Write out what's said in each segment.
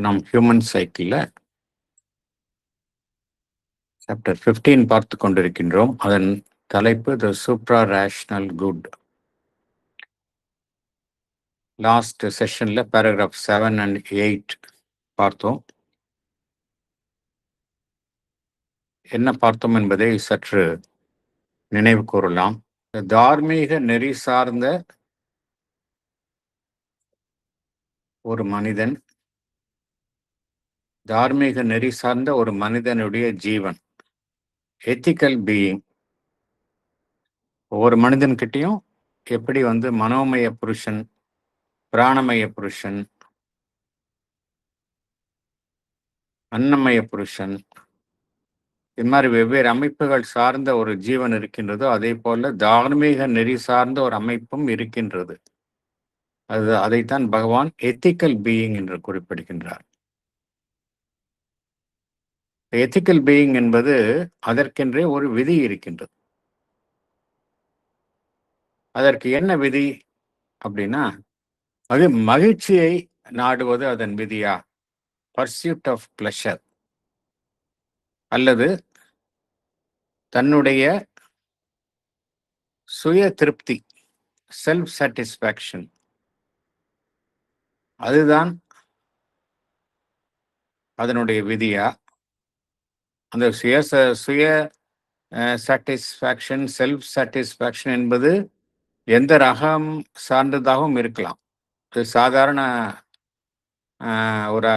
நாம் ஹியூமன் சைக்கிளில் சாப்டர் 15 பார்த்து கொண்டிருக்கின்றோம். அதன் தலைப்பு the supra rational good. Last செஷன்ல பேராகிராஃப் 7 and 8 பார்த்தோம். என்ன பார்த்தோம் என்பதை சற்று நினைவு கூறலாம். தார்மீக நெறி சார்ந்த ஒரு மனிதன், தார்மீக நெறி சார்ந்த ஒரு மனிதனுடைய ஜீவன், எத்திக்கல் பீயிங். ஒவ்வொரு மனிதன்கிட்டையும் எப்படி மனோமய புருஷன், பிராணமய புருஷன், அன்னமய புருஷன், இது மாதிரி வெவ்வேறு அமைப்புகள் சார்ந்த ஒரு ஜீவன் இருக்கின்றதோ அதே போல தார்மீக நெறி சார்ந்த ஒரு அமைப்பும் இருக்கின்றது. அதைத்தான் பகவான் எத்திக்கல் பீயிங் என்று குறிப்பிடுகின்றார். எத்திக்கல் பீயிங் என்பது அதற்கென்றே ஒரு விதி இருக்கின்றது. அதற்கு என்ன விதி அப்படின்னா, அது மகிழ்ச்சியை நாடுவது அதன் விதியா, பர்சியூட் ஆஃப் பிளஷர், அல்லது தன்னுடைய சுய திருப்தி, செல்ஃப் சாட்டிஸ்பாக்சன், அதுதான் அதனுடைய விதியா? அந்த சுய சாட்டிஸ்பாக்சன், செல்ஃப் சாட்டிஸ்பாக்சன் என்பது எந்த ரகம் சார்ந்ததாகவும் இருக்கலாம். இது சாதாரண ஒரு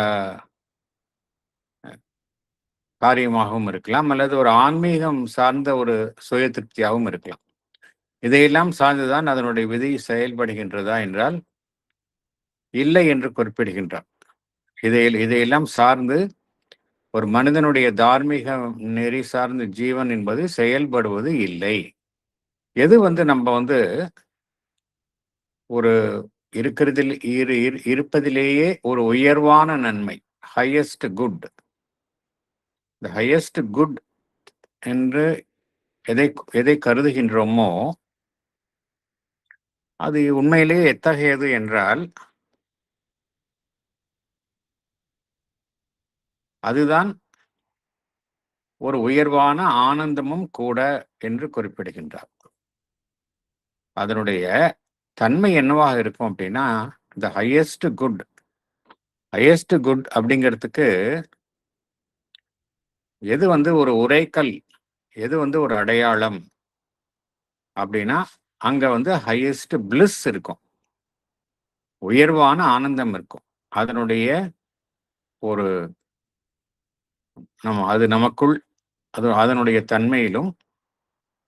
காரியமாகவும் இருக்கலாம், அல்லது ஒரு ஆன்மீகம் சார்ந்த ஒரு சுய திருப்தியாகவும் இருக்கலாம். இதையெல்லாம் சார்ந்துதான் அதனுடைய விதி செயல்படுகின்றதா என்றால் இல்லை என்று குறிப்பிடுகின்றார். இதையெல்லாம் சார்ந்து ஒரு மனிதனுடைய தார்மீக நெறி சார்ந்த ஜீவன் என்பது செயல்படுவது இல்லை. எது நம்ம ஒரு இருப்பதிலேயே ஒரு உயர்வான நன்மை, ஹையஸ்ட் குட், இந்த ஹையஸ்ட் குட் என்று எதை கருதுகின்றோமோ அது உண்மையிலேயே எத்தகையது என்றால் அதுதான் ஒரு உயர்வான ஆனந்தமும் கூட என்று குறிப்பிடுகின்றார். அதனுடைய தன்மை என்னவாக இருக்கும் அப்படின்னா, இந்த ஹையஸ்ட் குட் அப்படிங்கிறதுக்கு எது ஒரு உரைக்கல், எது ஒரு அடையாளம் அப்படின்னா, அங்க ஹையஸ்ட் பிளிஸ் இருக்கும், உயர்வான ஆனந்தம் இருக்கும். அதனுடைய ஒரு அது நமக்குள், அதனுடைய தன்மையிலும்,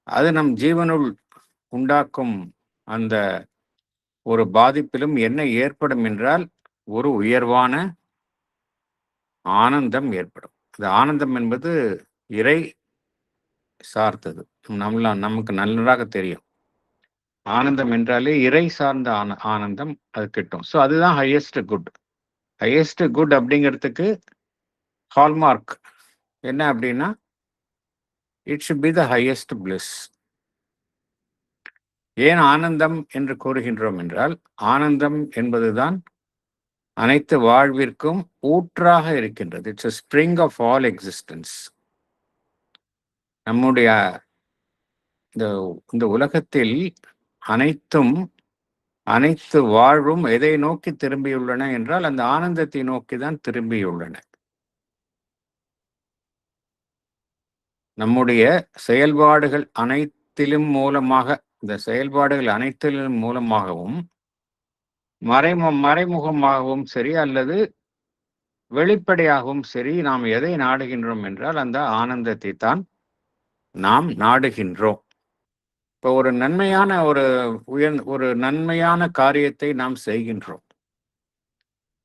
அது நம் ஜீவனுள் உண்டாக்கும் அந்த ஒரு பாதிப்பிலும் என்ன ஏற்படும் என்றால் ஒரு உயர்வான ஆனந்தம் ஏற்படும். இந்த ஆனந்தம் என்பது இறை சார்ந்தது. நமக்கு நன்றாக தெரியும், ஆனந்தம் என்றாலே இறை சார்ந்த ஆனந்தம் அது கிட்டும். ஸோ அதுதான் ஹையஸ்ட் குட். ஹையஸ்ட் குட் அப்படிங்கிறதுக்கு ஹால்மார்க் என்ன அப்படின்னா, it should be the highest bliss. ஏன் ஆனந்தம் என்று கூறுகின்றோம் என்றால், ஆனந்தம் என்பதுதான் அனைத்து வாழ்விற்கும் ஊற்றாக இருக்கின்றது. It's a spring of all existence. நம்முடைய இந்த உலகத்தில் அனைத்து வாழ்வும் எதை நோக்கி திரும்பியுள்ளன என்றால் அந்த ஆனந்தத்தை நோக்கி தான் திரும்பியுள்ளன. நம்முடைய செயல்பாடுகள் அனைத்திலும் மூலமாக, இந்த செயல்பாடுகள் அனைத்திலும் மூலமாகவும் மறைமுகமாகவும் சரி அல்லது வெளிப்படையாகவும் சரி, நாம் எதை நாடுகின்றோம் என்றால் அந்த ஆனந்தத்தை தான் நாம் நாடுகின்றோம். இப்போ ஒரு நன்மையான காரியத்தை நாம் செய்கின்றோம்.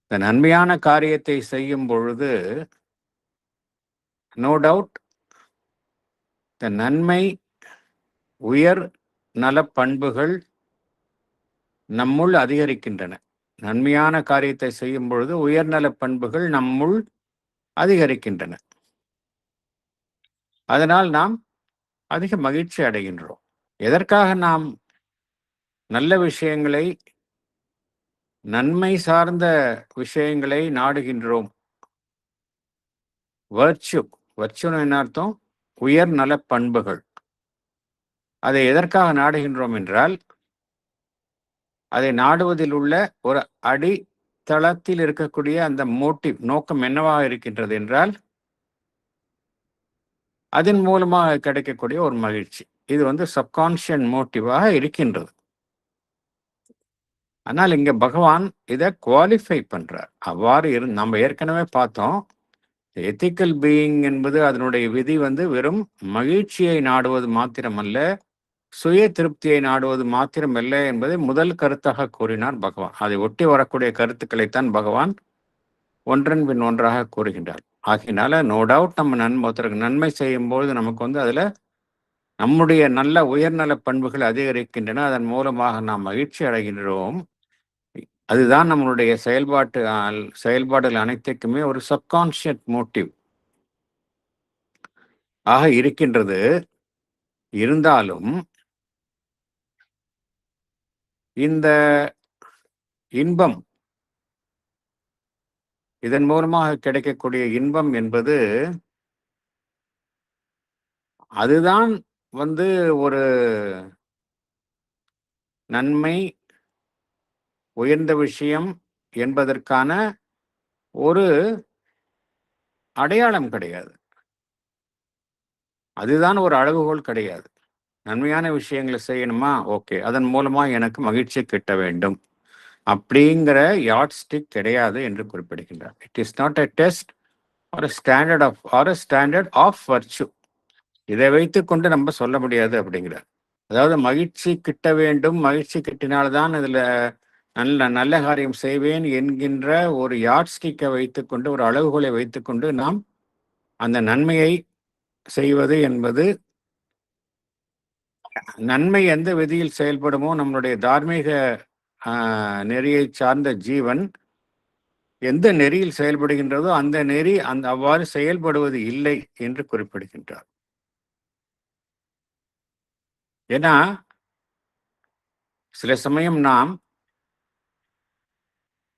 இந்த நன்மையான காரியத்தை செய்யும் பொழுது நோ டவுட் இந்த நன்மை, உயர் நல பண்புகள் நம்முள் அதிகரிக்கின்றன. நன்மையான காரியத்தை செய்யும் பொழுது உயர்நல பண்புகள் நம்முள் அதிகரிக்கின்றன. அதனால் நாம் அதிக மகிழ்ச்சி அடைகின்றோம். எதற்காக நாம் நல்ல விஷயங்களை, நன்மை சார்ந்த விஷயங்களை நாடுகின்றோம் வர்ச்சு. வர்ச்சுன்னு என்ன அர்த்தம்? உயர் நல பண்புகள். அதை எதற்காக நாடுகின்றோம் என்றால், அதை நாடுவதில் உள்ள ஒரு அடித்தளத்தில் இருக்கக்கூடிய அந்த மோட்டிவ், நோக்கம் என்னவாக இருக்கின்றது என்றால், அதன் மூலமாக கிடைக்கக்கூடிய ஒரு மகிழ்ச்சி. இது சப்கான்ஷியஸ் மோட்டிவாக இருக்கின்றது. ஆனால் இங்க பகவான் இத குவாலிஃபை பண்றார். அவ்வாறு நம்ம ஏற்கனவே பார்த்தோம். எத்திக்கல் பீயிங் என்பது அதனுடைய விதி வெறும் மகிழ்ச்சியை நாடுவது மாத்திரமல்ல, சுய திருப்தியை நாடுவது மாத்திரமல்ல என்பதை முதல் கருத்தாக கூறினார் பகவான். அதை ஒட்டி வரக்கூடிய கருத்துக்களைத்தான் பகவான் ஒன்றன் பின் ஒன்றாக கூறுகின்றார். ஆகையினால நோ டவுட் நம்ம ஒருத்தருக்கு நன்மை செய்யும்போது நமக்கு அதுல நம்முடைய நல்ல உயர்நல பண்புகள் அதிகரிக்கின்றன. அதன் மூலமாக நாம் மகிழ்ச்சி அடைகின்றோம். அதுதான் நம்மளுடைய செயல்பாடுகள் அனைத்துக்குமே ஒரு சப்கான்ஷியஸ் மோட்டிவ் ஆக இருக்கின்றது. இருந்தாலும் இந்த இன்பம், இதன் மூலமாக கிடைக்கக்கூடிய இன்பம் என்பது அதுதான் ஒரு நன்மை, உயர்ந்த விஷயம் என்பதற்கான ஒரு அடையாளம் கிடையாது. அதுதான் ஒரு அளவுகோல் கிடையாது. நன்மையான விஷயங்களை செய்யணுமா? ஓகே. அதன் மூலமா எனக்கு மகிழ்ச்சி கிட்ட வேண்டும். அப்படிங்கிற யாட்ஸ்டிக் கிடையாது என்று குறிப்பிடுகின்றார். It is not a test or standard of virtue. இதை வைத்துக்கொண்டு நம்ம சொல்ல முடியாது அப்படிங்கிறார். அதாவது மகிழ்ச்சி கிட்ட வேண்டும், மகிழ்ச்சி கிட்டினால்தான் இதுல நல்ல நல்ல காரியம் செய்வேன் என்கின்ற ஒரு யாட்ஸ்டிக்கை வைத்துக்கொண்டு, ஒரு அளவுகோலை வைத்துக்கொண்டு நாம் அந்த நன்மையை செய்வது என்பது, நன்மை எந்த விதியில் செயல்படுமோ நம்மளுடைய தார்மீக நெறியை சார்ந்த ஜீவன் எந்த நெறியில் செயல்படுகின்றதோ அந்த நெறி அவ்வாறு செயல்படுவது இல்லை என்று குறிப்பிடுகின்றார். ஏன்னா சில சமயம் நாம்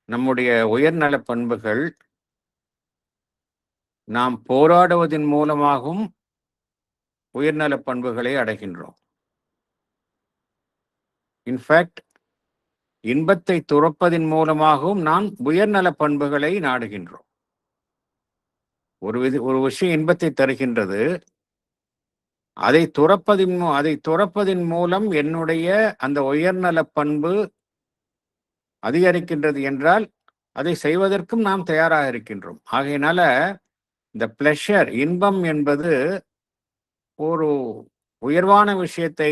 நம்முடைய உயர்நல பண்புகள் நாம் போராடுவதன் மூலமாகவும் உயர்நல பண்புகளை அடைகின்றோம். இன்ஃபேக்ட் இன்பத்தை துறப்பதன் மூலமாகவும் நாம் உயர்நல பண்புகளை நாடுகின்றோம். ஒரு விஷயம் இன்பத்தை தருகின்றது, அதை துறப்பதின் மூலம் என்னுடைய அந்த உயர்நல பண்பு அதிகரிக்கின்றது என்றால் அதை செய்வதற்கும் நாம் தயாராக இருக்கின்றோம். ஆகையினால இந்த பிளஷர், இன்பம் என்பது ஒரு உயர்வான விஷயத்தை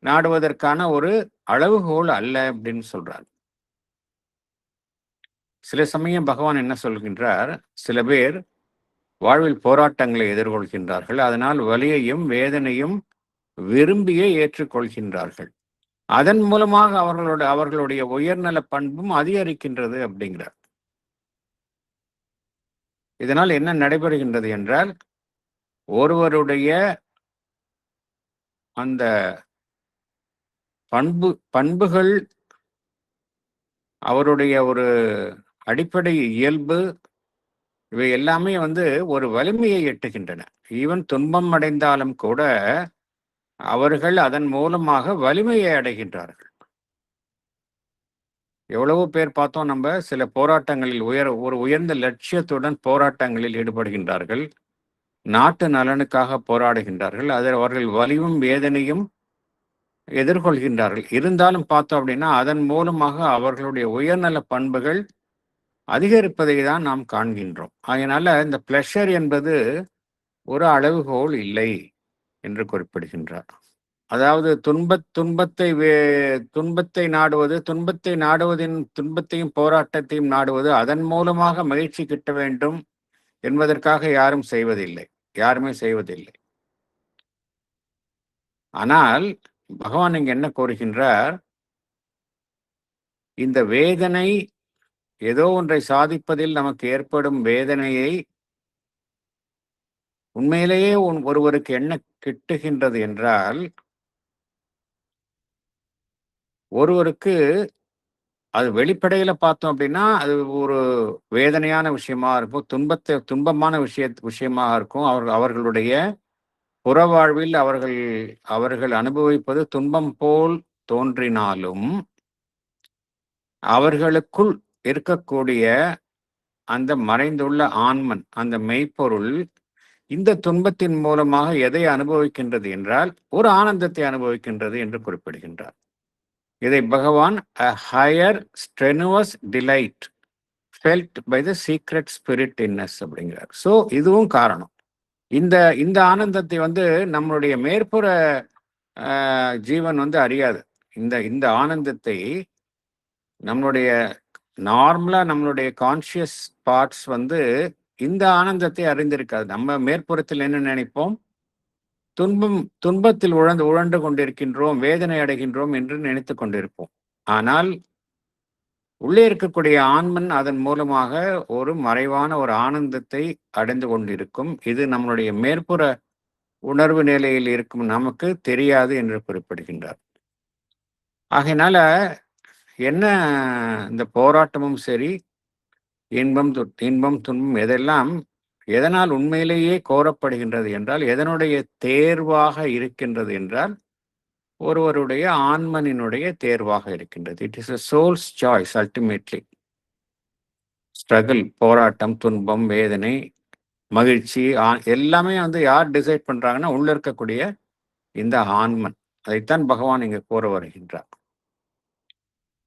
நாடுவதற்கான ஒரு அளவுகோல் அல்ல அப்படின்னு சொல்றார். சில சமயம் பகவான் என்ன சொல்கின்றார், சில பேர் வாழ்வில் போராட்டங்களை எதிர்கொள்கின்றார்கள். அதனால் வலியையும் வேதனையும் விரும்பியே ஏற்றுக்கொள்கின்றார்கள். அதன் மூலமாக அவர்களுடைய உயர்நல பண்பும் அதிகரிக்கின்றது அப்படிங்கிறார். இதனால் என்ன நடைபெறுகின்றது என்றால், ஒருவருடைய அந்த பண்புகள், அவருடைய ஒரு அடிப்படை இயல்பு, இவை எல்லாமே ஒரு வலிமையை எட்டுகின்றன. ஈவன் துன்பம் அடைந்தாலும் கூட அவர்கள் அதன் மூலமாக வலிமையை அடைகின்றார்கள். எவ்வளவோ பேர் பார்த்தோம் நம்ம, சில போராட்டங்களில் உயர்ந்த லட்சியத்துடன் போராட்டங்களில் ஈடுபடுகின்றார்கள். நாட்டு நலனுக்காக போராடுகின்றார்கள். அதில் அவர்கள் வலியும் வேதனையும் எதிர்கொள்கின்றார்கள். இருந்தாலும் பார்த்தோம் அப்படின்னா அதன் மூலமாக அவர்களுடைய உயர்நல பண்புகள் அதிகரிப்பதை தான் நாம் காண்கின்றோம். அதனால இந்த பிளஷர் என்பது ஒரு அளவுகோல் இல்லை என்று குறிப்பிடுகின்றார். அதாவது துன்பத்தை நாடுவது, துன்பத்தையும் போராட்டத்தையும் நாடுவது, அதன் மூலமாக மகிழ்ச்சி கிட்ட வேண்டும் என்பதற்காக யாருமே செய்வதில்லை. ஆனால் பகவான் இங்க என்ன கூறுகின்றார், இந்த வேதனை, ஏதோ ஒன்றை சாதிப்பதில் நமக்கு ஏற்படும் வேதனையை உண்மையிலேயே ஒருவருக்கு என்ன கிட்டுகின்றது என்றால், ஒருவருக்கு அது வெளிப்படையில பார்த்தோம் அப்படின்னா, அது ஒரு வேதனையான விஷயமா இருக்கும். துன்பமான விஷயமாக இருக்கும். அவர்களுடைய புற வாழ்வில் அவர்கள் அவர்கள் அனுபவிப்பது துன்பம் போல் தோன்றினாலும், அவர்களுக்குள் இருக்கக்கூடிய அந்த மறைந்துள்ள ஆன்மன், அந்த மெய்ப்பொருள், இந்த துன்பத்தின் மூலமாக எதை அனுபவிக்கின்றது என்றால், ஒரு ஆனந்தத்தை அனுபவிக்கின்றது என்று குறிப்பிடுகின்றார். இதை பகவான் a higher strenuous delight felt by the secret spirit in us அப்படிங்கிறார். ஸோ இதுவும் காரணம். இந்த இந்த ஆனந்தத்தை நம்மளுடைய மேற்புற ஜீவன் அறியாது. இந்த இந்த ஆனந்தத்தை நம்மளுடைய நார்மலா நம்மளுடைய கான்சியஸ் பார்ட்ஸ் இந்த ஆனந்தத்தை அறிந்திருக்காது. நம்ம மேற்புறத்தில் என்ன நினைப்போம்? துன்பத்தில் உழன்று கொண்டிருக்கின்றோம், வேதனை அடைகின்றோம் என்று நினைத்துக் கொண்டிருப்போம். ஆனால் உள்ளே இருக்கக்கூடிய ஆன்மன் அதன் மூலமாக ஒரு மறைவான ஒரு ஆனந்தத்தை அடைந்து கொண்டிருக்கும். இது நம்மளுடைய மேற்புற உணர்வு நிலையில் இருக்கும் நமக்கு தெரியாது என்று குறிப்பிடுகின்றார். ஆகையினால என்ன இந்த போராட்டமும் சரி, இன்பம் துன்பம் எதெல்லாம் எதனால் உண்மையிலேயே கோரப்படுகின்றது என்றால், எதனுடைய தேர்வாக இருக்கின்றது என்றால், ஒருவருடைய ஆன்மனினுடைய தேர்வாக இருக்கின்றது. It is a soul's choice ultimately. Struggle, போராட்டம், துன்பம், வேதனை, மகிழ்ச்சி எல்லாமே யார் டிசைட் பண்றாங்கன்னா, உள்ள இருக்கக்கூடிய இந்த ஆன்மன். அதைத்தான் பகவான் இங்க கூற வருகின்றார்.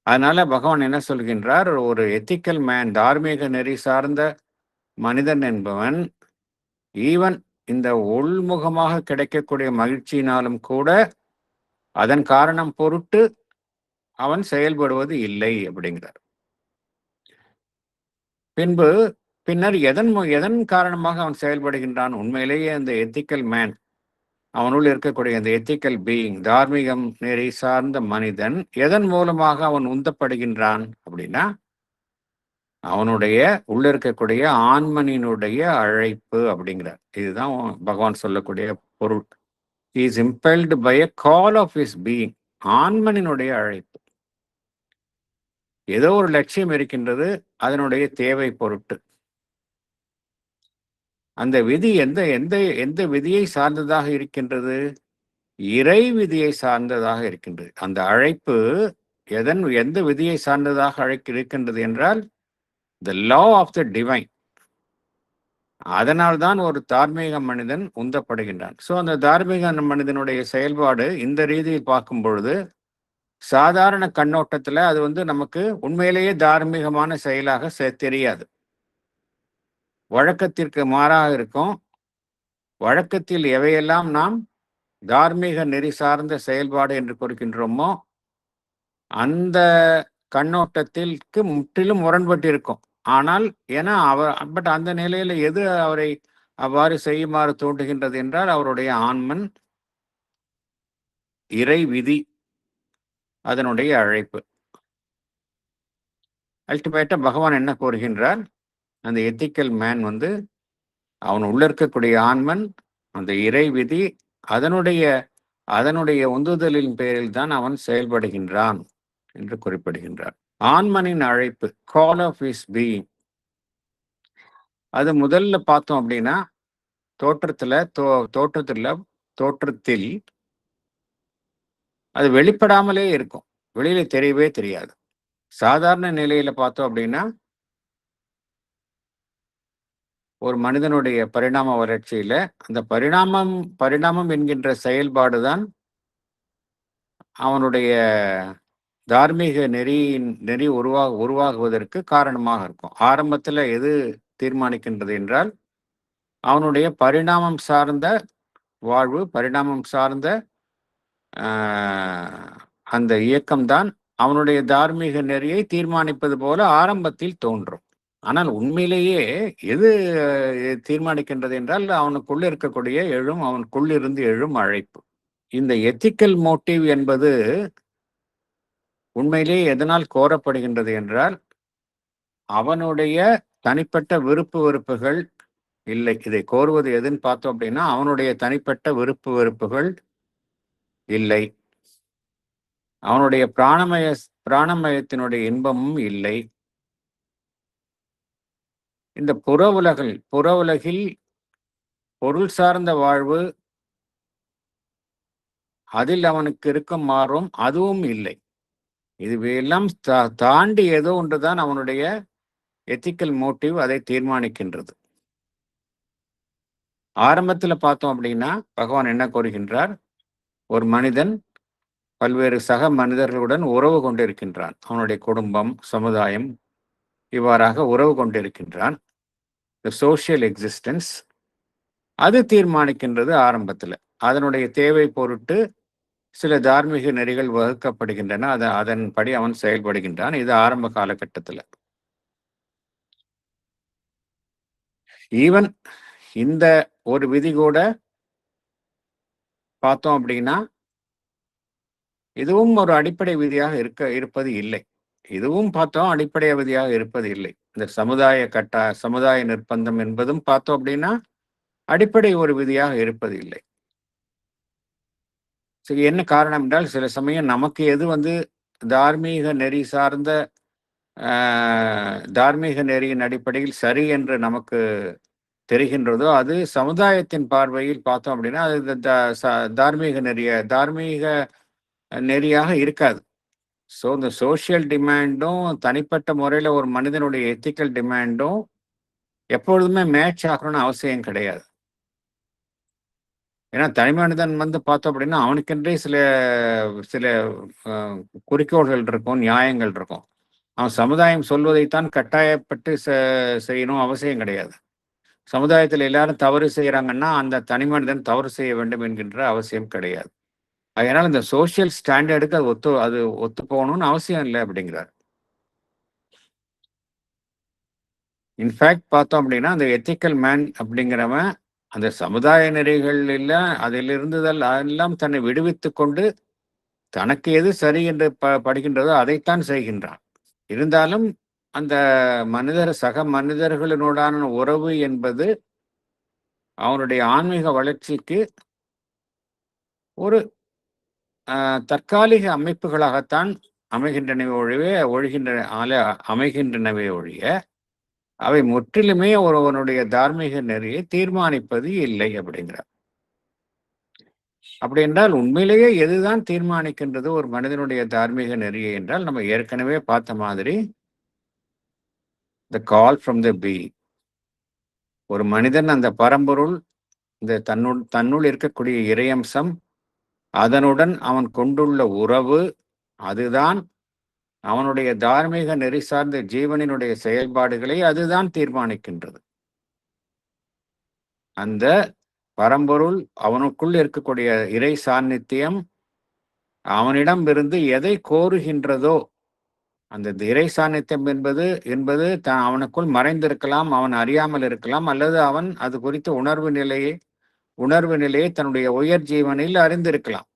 அதனால பகவான் என்ன சொல்கின்றார்? ஒரு எத்திக்கல் மேன், தார்மீக நெறி சார்ந்த மனிதன் என்பவன் ஈவன் இந்த உள்முகமாக கிடைக்கக்கூடிய மகிழ்ச்சியினாலும் கூட அதன் காரணம் பொருட்டு அவன் செயல்படுவது இல்லை அப்படிங்கிறார். பின்னர் எதன் காரணமாக அவன் செயல்படுகின்றான்? உண்மையிலேயே அந்த எத்திக்கல் மேன், அவனுள் இருக்கக்கூடிய அந்த எத்திக்கல் பீயிங், தார்மீகம் நெறி சார்ந்த மனிதன் எதன் மூலமாக அவன் உந்தப்படுகின்றான் அப்படின்னா, அவனுடைய உள்ள இருக்கக்கூடிய ஆன்மனினுடைய அழைப்பு அப்படிங்கிறார். இதுதான் பகவான் சொல்லக்கூடிய பொருள். He is impelled by a call of his being. ஆன்மனினுடைய அழைப்பு. ஏதோ ஒரு லட்சியம் இருக்கின்றது, அதனுடைய தேவை பொருட்டு. அந்த விதி எந்த எந்த எந்த விதியை சார்ந்ததாக இருக்கின்றது? இறை விதியை சார்ந்ததாக இருக்கின்றது. அந்த அழைப்பு எந்த விதியை சார்ந்ததாக இருக்கின்றது என்றால், the law of the divine. அதனால்தான் ஒரு தார்மீக மனிதன் உந்தப்படுகின்றான். ஸோ அந்த தார்மீக மனிதனுடைய செயல்பாடு இந்த ரீதியில் பார்க்கும் பொழுது, சாதாரண கண்ணோட்டத்துல அது நமக்கு உண்மையிலேயே தார்மீகமான செயலாக தெரியாது. வழக்கத்திற்கு மாறாக இருக்கும். வழக்கத்தில் எவையெல்லாம் நாம் தார்மீக நெறி சார்ந்த செயல்பாடு என்று கொடுக்கின்றோமோ, அந்த கண்ணோட்டத்திற்கு முற்றிலும் முரண்பட்டு இருக்கும். ஆனால் ஏன்னா பட் அந்த நிலையில எது அவரை அவ்வாறு செய்யுமாறு தோன்றுகின்றது என்றால், அவருடைய ஆன்மன், இறை விதி, அதனுடைய அழைப்பு. அல்டிமேட்டா பகவான் என்ன கூறுகின்றார்? அந்த எத்திக்கல் மேன் அவன் உள்ள இருக்கக்கூடிய ஆன்மன், அந்த இறை விதி, அதனுடைய உந்துதலின் பேரில் தான் அவன் செயல்படுகின்றான் என்று குறிப்பிடுகின்றார். ஆன்மனின் அழைப்பு, கால் ஆஃப் ஹிஸ் பீயிங், அது முதல்ல பார்த்தோம் அப்படின்னா தோற்றத்தில் அது வெளிப்படாமலே இருக்கும். வெளியில தெரியவே தெரியாது. சாதாரண நிலையில பார்த்தோம் அப்படின்னா, ஒரு மனிதனுடைய பரிணாம வளர்ச்சியில அந்த பரிணாமம் என்கின்ற செயல்பாடுதான் அவனுடைய தார்மீக நெறி உருவாகுவதற்கு காரணமாக இருக்கும். ஆரம்பத்துல எது தீர்மானிக்கின்றது என்றால், அவனுடைய பரிணாமம் சார்ந்த வாழ்வு, பரிணாமம் சார்ந்த அந்த இயக்கம்தான் அவனுடைய தார்மீக நெறியை தீர்மானிப்பது போல ஆரம்பத்தில் தோன்றும். ஆனால் உண்மையிலேயே எது தீர்மானிக்கின்றது என்றால், அவனுக்குள்ள இருக்கக்கூடிய அவனுக்குள்ளிருந்து எழும் அழைப்பு. இந்த எத்திக்கல் மோட்டிவ் என்பது உண்மையிலேயே எதனால் கோரப்படுகின்றது என்றால், அவனுடைய தனிப்பட்ட விருப்பு வெறுப்புகள் இல்லை. இதை கோருவது எதுன்னு பார்த்தோம் அப்படின்னா, அவனுடைய தனிப்பட்ட விருப்பு வெறுப்புகள் இல்லை. அவனுடைய பிராணமய பிராணமயத்தினுடைய இன்பமும் இல்லை. இந்த புற உலகில் பொருள் சார்ந்த வாழ்வு, அதில் அவனுக்கு இருக்கும் ஆர்வம் அதுவும் இல்லை. இதுவையெல்லாம் தாண்டி ஏதோ ஒன்றுதான் அவனுடைய எத்திக்கல் மோட்டிவ் அதை தீர்மானிக்கின்றது. ஆரம்பத்துல பார்த்தோம் அப்படின்னா, பகவான் என்ன கூறுகின்றார்? ஒரு மனிதன் பல்வேறு சக மனிதர்களுடன் உறவு கொண்டிருக்கின்றான். அவனுடைய குடும்பம், சமுதாயம் இவ்வாறாக உறவு கொண்டிருக்கின்றான். சோஷியல் எக்ஸிஸ்டன்ஸ் அது தீர்மானிக்கின்றது ஆரம்பத்துல. அதனுடைய தேவை பொருட்டு சில தார்மீக நெறிகள் வகுக்கப்படுகின்றன. அதன்படி அவன் செயல்படுகின்றான். இது ஆரம்ப காலகட்டத்துல. ஈவன் இந்த ஒரு விதி கூட பார்த்தோம் அப்படின்னா, இதுவும் ஒரு அடிப்படை விதியாக இருப்பது இல்லை. இதுவும் பார்த்தோம் அடிப்படை விதியாக இருப்பது இல்லை. இந்த சமுதாய நிர்பந்தம் என்பதும் பார்த்தோம் அப்படின்னா, அடிப்படை ஒரு விதியாக இருப்பது இல்லை. சரி, என்ன காரணம் என்றால், சில சமயம் நமக்கு எது தார்மீக நெறி சார்ந்த தார்மீக நெறியின் அடிப்படையில் சரி என்று நமக்கு தெரிகின்றதோ, அது சமுதாயத்தின் பார்வையில் பார்த்தோம் அப்படின்னா, அது தார்மீக நெறியாக இருக்காது. ஸோ, இந்த சோஷியல் டிமாண்டும், தனிப்பட்ட முறையில ஒரு மனிதனுடைய எத்திக்கல் டிமாண்டும் எப்பொழுதுமே மேட்ச் ஆகணும்னு அவசியம் கிடையாது. ஏன்னா, தனி மனிதன் பார்த்தோம் அப்படின்னா, அவனுக்கென்றே சில சில அ குறிக்கோள்கள் இருக்கும், நியாயங்கள் இருக்கும். அவன் சமுதாயம் சொல்வதைத்தான் கட்டாயப்பட்டு செய்யணும் அவசியம் கிடையாது. சமுதாயத்தில் எல்லாரும் தவறு செய்யறாங்கன்னா, அந்த தனி மனிதன் தவறு செய்ய வேண்டும் என்கின்ற அவசியம் கிடையாது. அதனால இந்த சோஷியல் ஸ்டாண்டர்டுக்கு அது ஒத்து போகணும்னு அவசியம் இல்லை அப்படிங்கிறார். இன்ஃபேக்ட் பார்த்தோம் அப்படின்னா, அந்த எத்திக்கல் மேன் அப்படிங்கிறவன் அந்த சமுதாய நெறிகள் அதிலிருந்து எல்லாம் தன்னை விடுவித்துக் கொண்டு தனக்கு எது சரி என்று படுகின்றதோ அதைத்தான் செய்கின்றான். இருந்தாலும் அந்த சக மனிதர்களுடனான உறவு என்பது அவனுடைய ஆன்மீக வளர்ச்சிக்கு ஒரு தற்காலிக அமைப்புகளாகத்தான் அமைகின்றனவே ஒழிய அவை முற்றிலுமே ஒருவனுடைய தார்மீக நெறியை தீர்மானிப்பது இல்லை அப்படிங்கிறார். அப்படி என்றால் உண்மையிலேயே எதுதான் தீர்மானிக்கின்றது ஒரு மனிதனுடைய தார்மீக நெறியை என்றால், நம்ம ஏற்கனவே பார்த்த மாதிரி த கால் ஃப்ரம் த பீ. ஒரு மனிதன் அந்த பரம்பொருள், இந்த தன்னுள் இருக்கக்கூடிய இறையம்சம், அதனுடன் அவன் கொண்டுள்ள உறவு, அதுதான் அவனுடைய தார்மீக நெறி சார்ந்த ஜீவனினுடைய செயல்பாடுகளை அதுதான் தீர்மானிக்கின்றது. அந்த பரம்பொருள் அவனுக்குள் இருக்கக்கூடிய இறை சாநித்தியம் அவனிடம் இருந்து எதை கோருகின்றதோ, அந்த இறை சாநித்தியம் என்பது அவனுக்குள் மறைந்திருக்கலாம், அவன் அறியாமல் இருக்கலாம், அல்லது அவன் அது குறித்த உணர்வு நிலையை தன்னுடைய உயர் ஜீவனில் அறிந்திருக்கலாம்.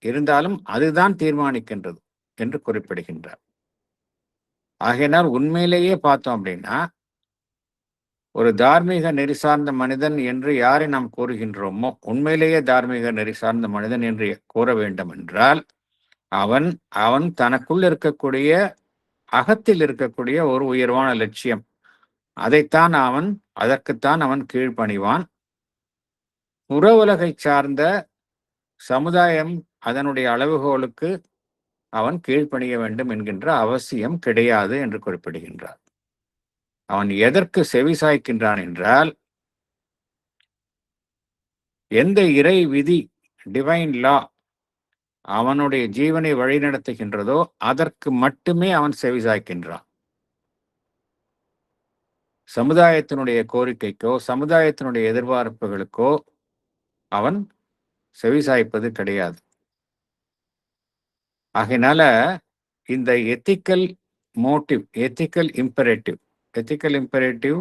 இருந்தாலும் அதுதான் தீர்மானிக்கின்றது என்று குறிப்பிடுகின்றார். ஆகையினால் உண்மையிலேயே பார்த்தோம் அப்படின்னா, ஒரு தார்மீக நெறி சார்ந்த மனிதன் என்று யாரை நாம் கூறுகின்றோமோ, உண்மையிலேயே தார்மீக நெறி சார்ந்த மனிதன் என்று கூற வேண்டும் என்றால், அவன் தனக்குள் இருக்கக்கூடிய அகத்தில் இருக்கக்கூடிய ஒரு உயர்வான லட்சியம், அதற்குத்தான் அவன் கீழ்ப்பணிவான். புற உலகை சார்ந்த சமுதாயம் அதனுடைய அளவுகோலுக்கு அவன் கீழ்ப்பணிய வேண்டும் என்கின்ற அவசியம் கிடையாது என்று குறிப்பிடுகின்றார். அவன் எதற்கு செவி சாய்க்கின்றான் என்றால், எந்த இறை விதி, டிவைன் லா அவனுடைய ஜீவனை வழிநடத்துகின்றதோ அதற்கு மட்டுமே அவன் செவி சாய்க்கின்றான். சமுதாயத்தினுடைய கோரிக்கைக்கோ, சமுதாயத்தினுடைய எதிர்பார்ப்புகளுக்கோ அவன் செவி சாய்ப்பது கிடையாது. ஆகையினால இந்த எத்திக்கல் மோட்டிவ், எத்திக்கல் இம்பரேட்டிவ்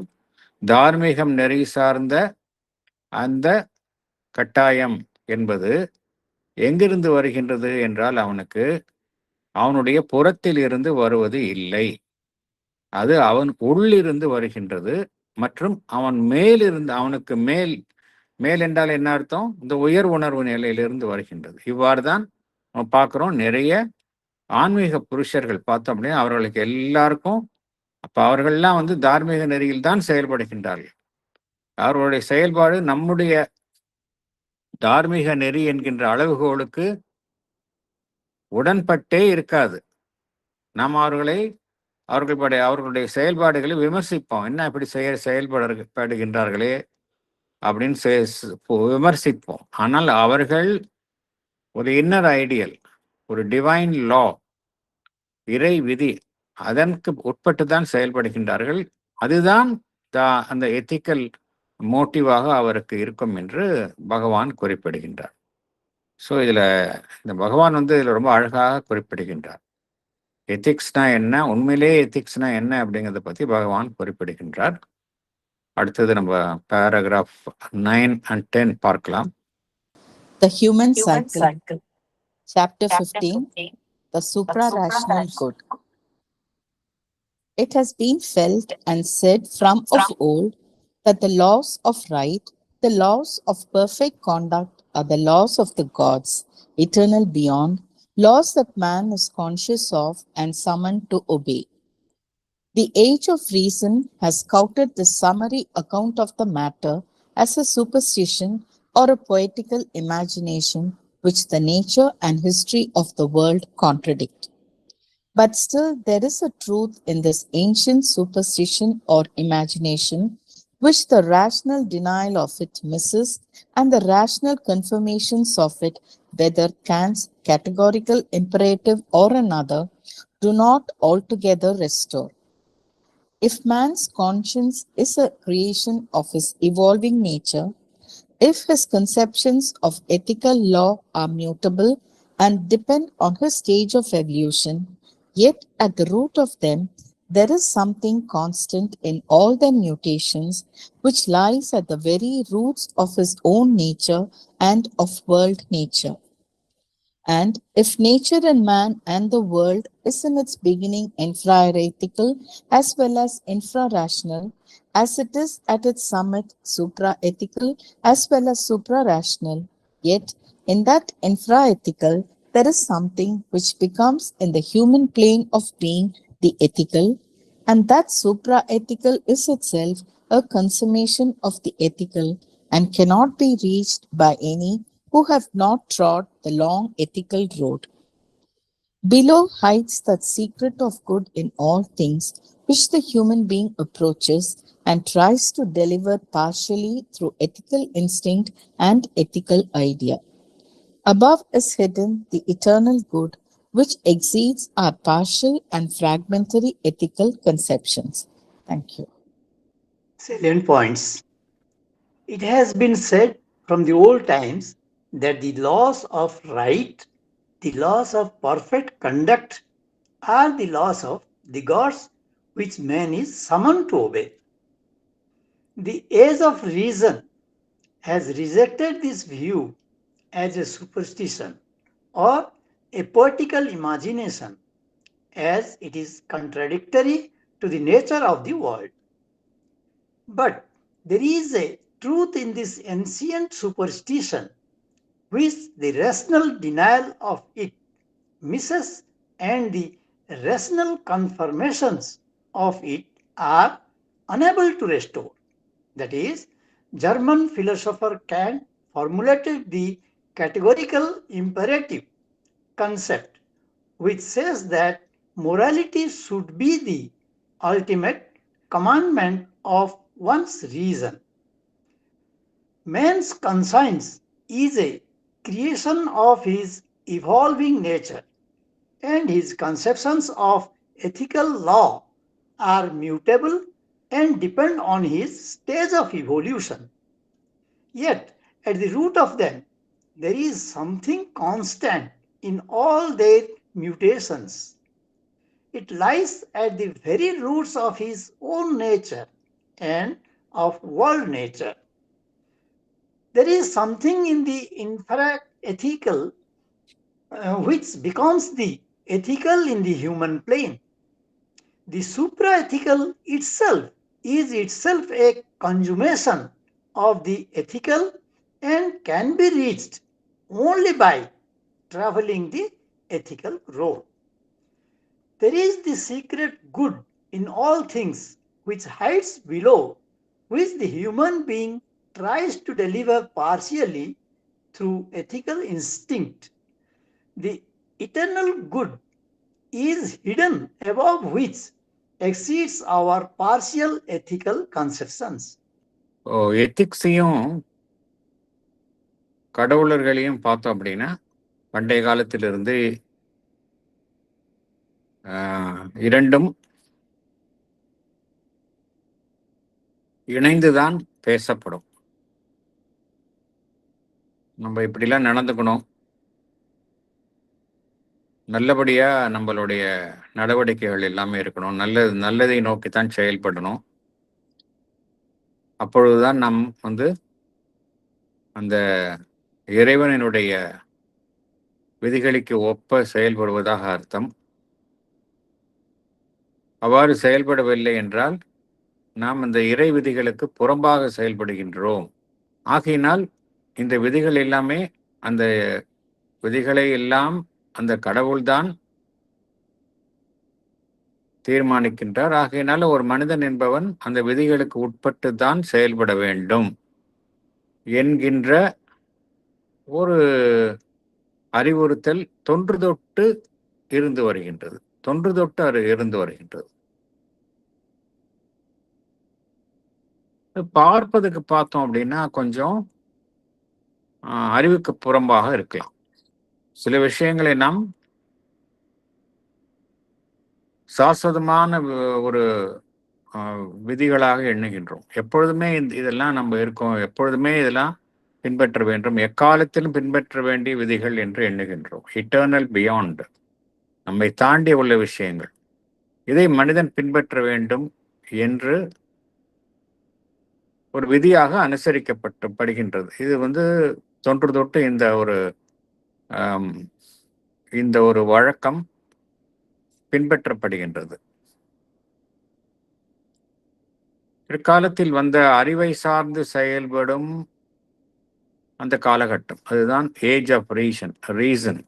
தார்மீகம் நெறி சார்ந்த அந்த கட்டாயம் என்பது எங்கிருந்து வருகின்றது என்றால், அவனுடைய புறத்தில் இருந்து வருவது இல்லை. அது அவன் உள்ளிருந்து வருகின்றது. மற்றும் அவன் மேலிருந்து, அவனுக்கு மேல் என்றால் என்ன அர்த்தம்? இந்த உயர் உணர்வு நிலையிலிருந்து வருகின்றது. இவ்வாறு தான் நம்ம பார்க்கிறோம். நிறைய ஆன்மீக புருஷர்கள் பார்த்தோம் அப்படின்னா அவர்களுக்கு எல்லாருக்கும் அப்ப அவர்கள்லாம் வந்து தார்மீக நெறியில் தான் செயல்படுகின்றார்கள். அவர்களுடைய செயல்பாடு நம்முடைய தார்மீக நெறி என்கின்ற அளவுகோலுக்கு உடன்பட்டே இருக்காது. நாம் அவர்களுடைய செயல்பாடுகளை விமர்சிப்போம். என்ன இப்படி செயல்படுகின்றார்களே அப்படின்னு விமர்சிப்போம். ஆனால் அவர்கள் ஒரு இன்னர் ஐடியல், ஒரு டிவைன் லா, இறை விதி, அதற்கு உட்பட்டு தான் செயல்படுகின்றார்கள். அதுதான் அந்த எத்திக்கல் மோட்டிவாக அவருக்கு இருக்கும் என்று பகவான் குறிப்பிடுகின்றார். ஸோ இதுல இந்த பகவான் வந்து இதுல ரொம்ப அழகாக குறிப்பிடுகின்றார். எத்திக்ஸ்னா என்ன, உண்மையிலேயே எத்திக்ஸ்னா என்ன அப்படிங்கிறத பத்தி பகவான் குறிப்பிடுகின்றார். அடுத்தது நம்ம பேராகிராஃப் 9 and 10 பார்க்கலாம். The Human Cycle. Chapter 15. The Supra-Rational Good. It has been felt and said from of old that the laws of right, the laws of perfect conduct are the laws of the gods, eternal beyond, laws that man is conscious of and summoned to obey. The age of reason has scouted the summary account of the matter as a superstition or a poetical imagination which the nature and history of the world contradict. But still, there is a truth in this ancient superstition or imagination which the rational denial of it misses, and the rational confirmations of it, whether Kant's categorical imperative or another, do not altogether restore. If man's conscience is a creation of his evolving nature, if his conceptions of ethical law are mutable and depend on his stage of evolution, yet at the root of them there is something constant in all their mutations which lies at the very roots of his own nature and of world nature. And if nature and man and the world is in its beginning infra-ethical as well as infra-rational, as it is at its summit supra-ethical as well as supra-rational, yet in that infra-ethical there is something which becomes in the human plane of being the ethical, and that supra-ethical is itself a consummation of the ethical and cannot be reached by any who have not trod the long ethical road. Below hides that secret of good in all things which the human being approaches and tries to deliver partially through ethical instinct and ethical idea. Above is hidden the eternal good which exceeds our partial and fragmentary ethical conceptions. Thank you. Salient points. It has been said from the old times that the laws of right, the laws of perfect conduct, are the laws of the gods which man is summoned to obey. The age of reason has rejected this view as a superstition or a poetical imagination, as it is contradictory to the nature of the world. But there is a truth in this ancient superstition which the rational denial of it misses, and the rational confirmations of it are unable to restore. That is, German philosopher Kant formulated the categorical imperative concept, which says that morality should be the ultimate commandment of one's reason. Man's conscience is a creation of his evolving nature, and his conceptions of ethical law are mutable and depend on his stage of evolution. Yet, at the root of them, there is something constant in all their mutations. It lies at the very roots of his own nature and of world nature. There is something in the infra-ethical which becomes the ethical in the human plane. The supra-ethical itself is itself a consummation of the ethical and can be reached only by traveling the ethical road. there is the secret good in all things which hides below, which the human being tries to deliver partially through ethical instinct. The eternal good is hidden above which exceeds our partial ethical conceptions. எத்திக்ஸையும் கடவுளர்களையும் பார்த்தோம் அப்படின்னா பண்டைய காலத்திலிருந்து இரண்டும் இணைந்துதான் பேசப்படும். நம்ம இப்படிலாம் நடந்துக்கணும், நல்லபடியா நம்மளுடைய நடவடிக்கைகள் எல்லாமே இருக்கணும், நல்லதை நோக்கித்தான் செயல்படணும். அப்பொழுதுதான் நாம் அந்த இறைவனினுடைய விதிகளுக்கு ஒப்ப செயல்படுவதாக அர்த்தம். அவ்வாறு செயல்படவில்லை என்றால் நாம் இந்த இறை விதிகளுக்கு புறம்பாக செயல்படுகின்றோம். ஆகையினால் இந்த விதிகள் எல்லாமே, அந்த விதிகளை எல்லாம் அந்த கடவுள்தான் தீர்மானிக்கின்றார். ஆகையினால ஒரு மனிதன் என்பவன் அந்த விதிகளுக்கு உட்பட்டு தான் செயல்பட வேண்டும் என்கின்ற ஒரு அறிவுறுத்தல் தொன்று தொட்டு இருந்து வருகின்றது. பார்ப்பதுக்கு பார்த்தோம் அப்படின்னா கொஞ்சம் அறிவுக்கு புறம்பாக இருக்கலாம். சில விஷயங்களை நாம் சாஸ்வதமான ஒரு விதிகளாக எண்ணுகின்றோம். எப்பொழுதுமே இதெல்லாம் நம்ம இருக்கோம், எப்பொழுதுமே இதெல்லாம் பின்பற்ற வேண்டும், எக்காலத்திலும் பின்பற்ற வேண்டிய விதிகள் என்று எண்ணுகின்றோம். இட்டர்னல் பியாண்ட், நம்மை தாண்டி உள்ள விஷயங்கள், இதை மனிதன் பின்பற்ற வேண்டும் என்று ஒரு விதியாக அனுசரிக்கப்படுகின்றது. இது தொன்று தொட்டு இந்த ஒரு வழக்கம் பின்பற்றப்படுகின்றது. பிற்காலத்தில் வந்த அறிவை சார்ந்து செயல்படும் அந்த காலகட்டம், அதுதான் age of reason.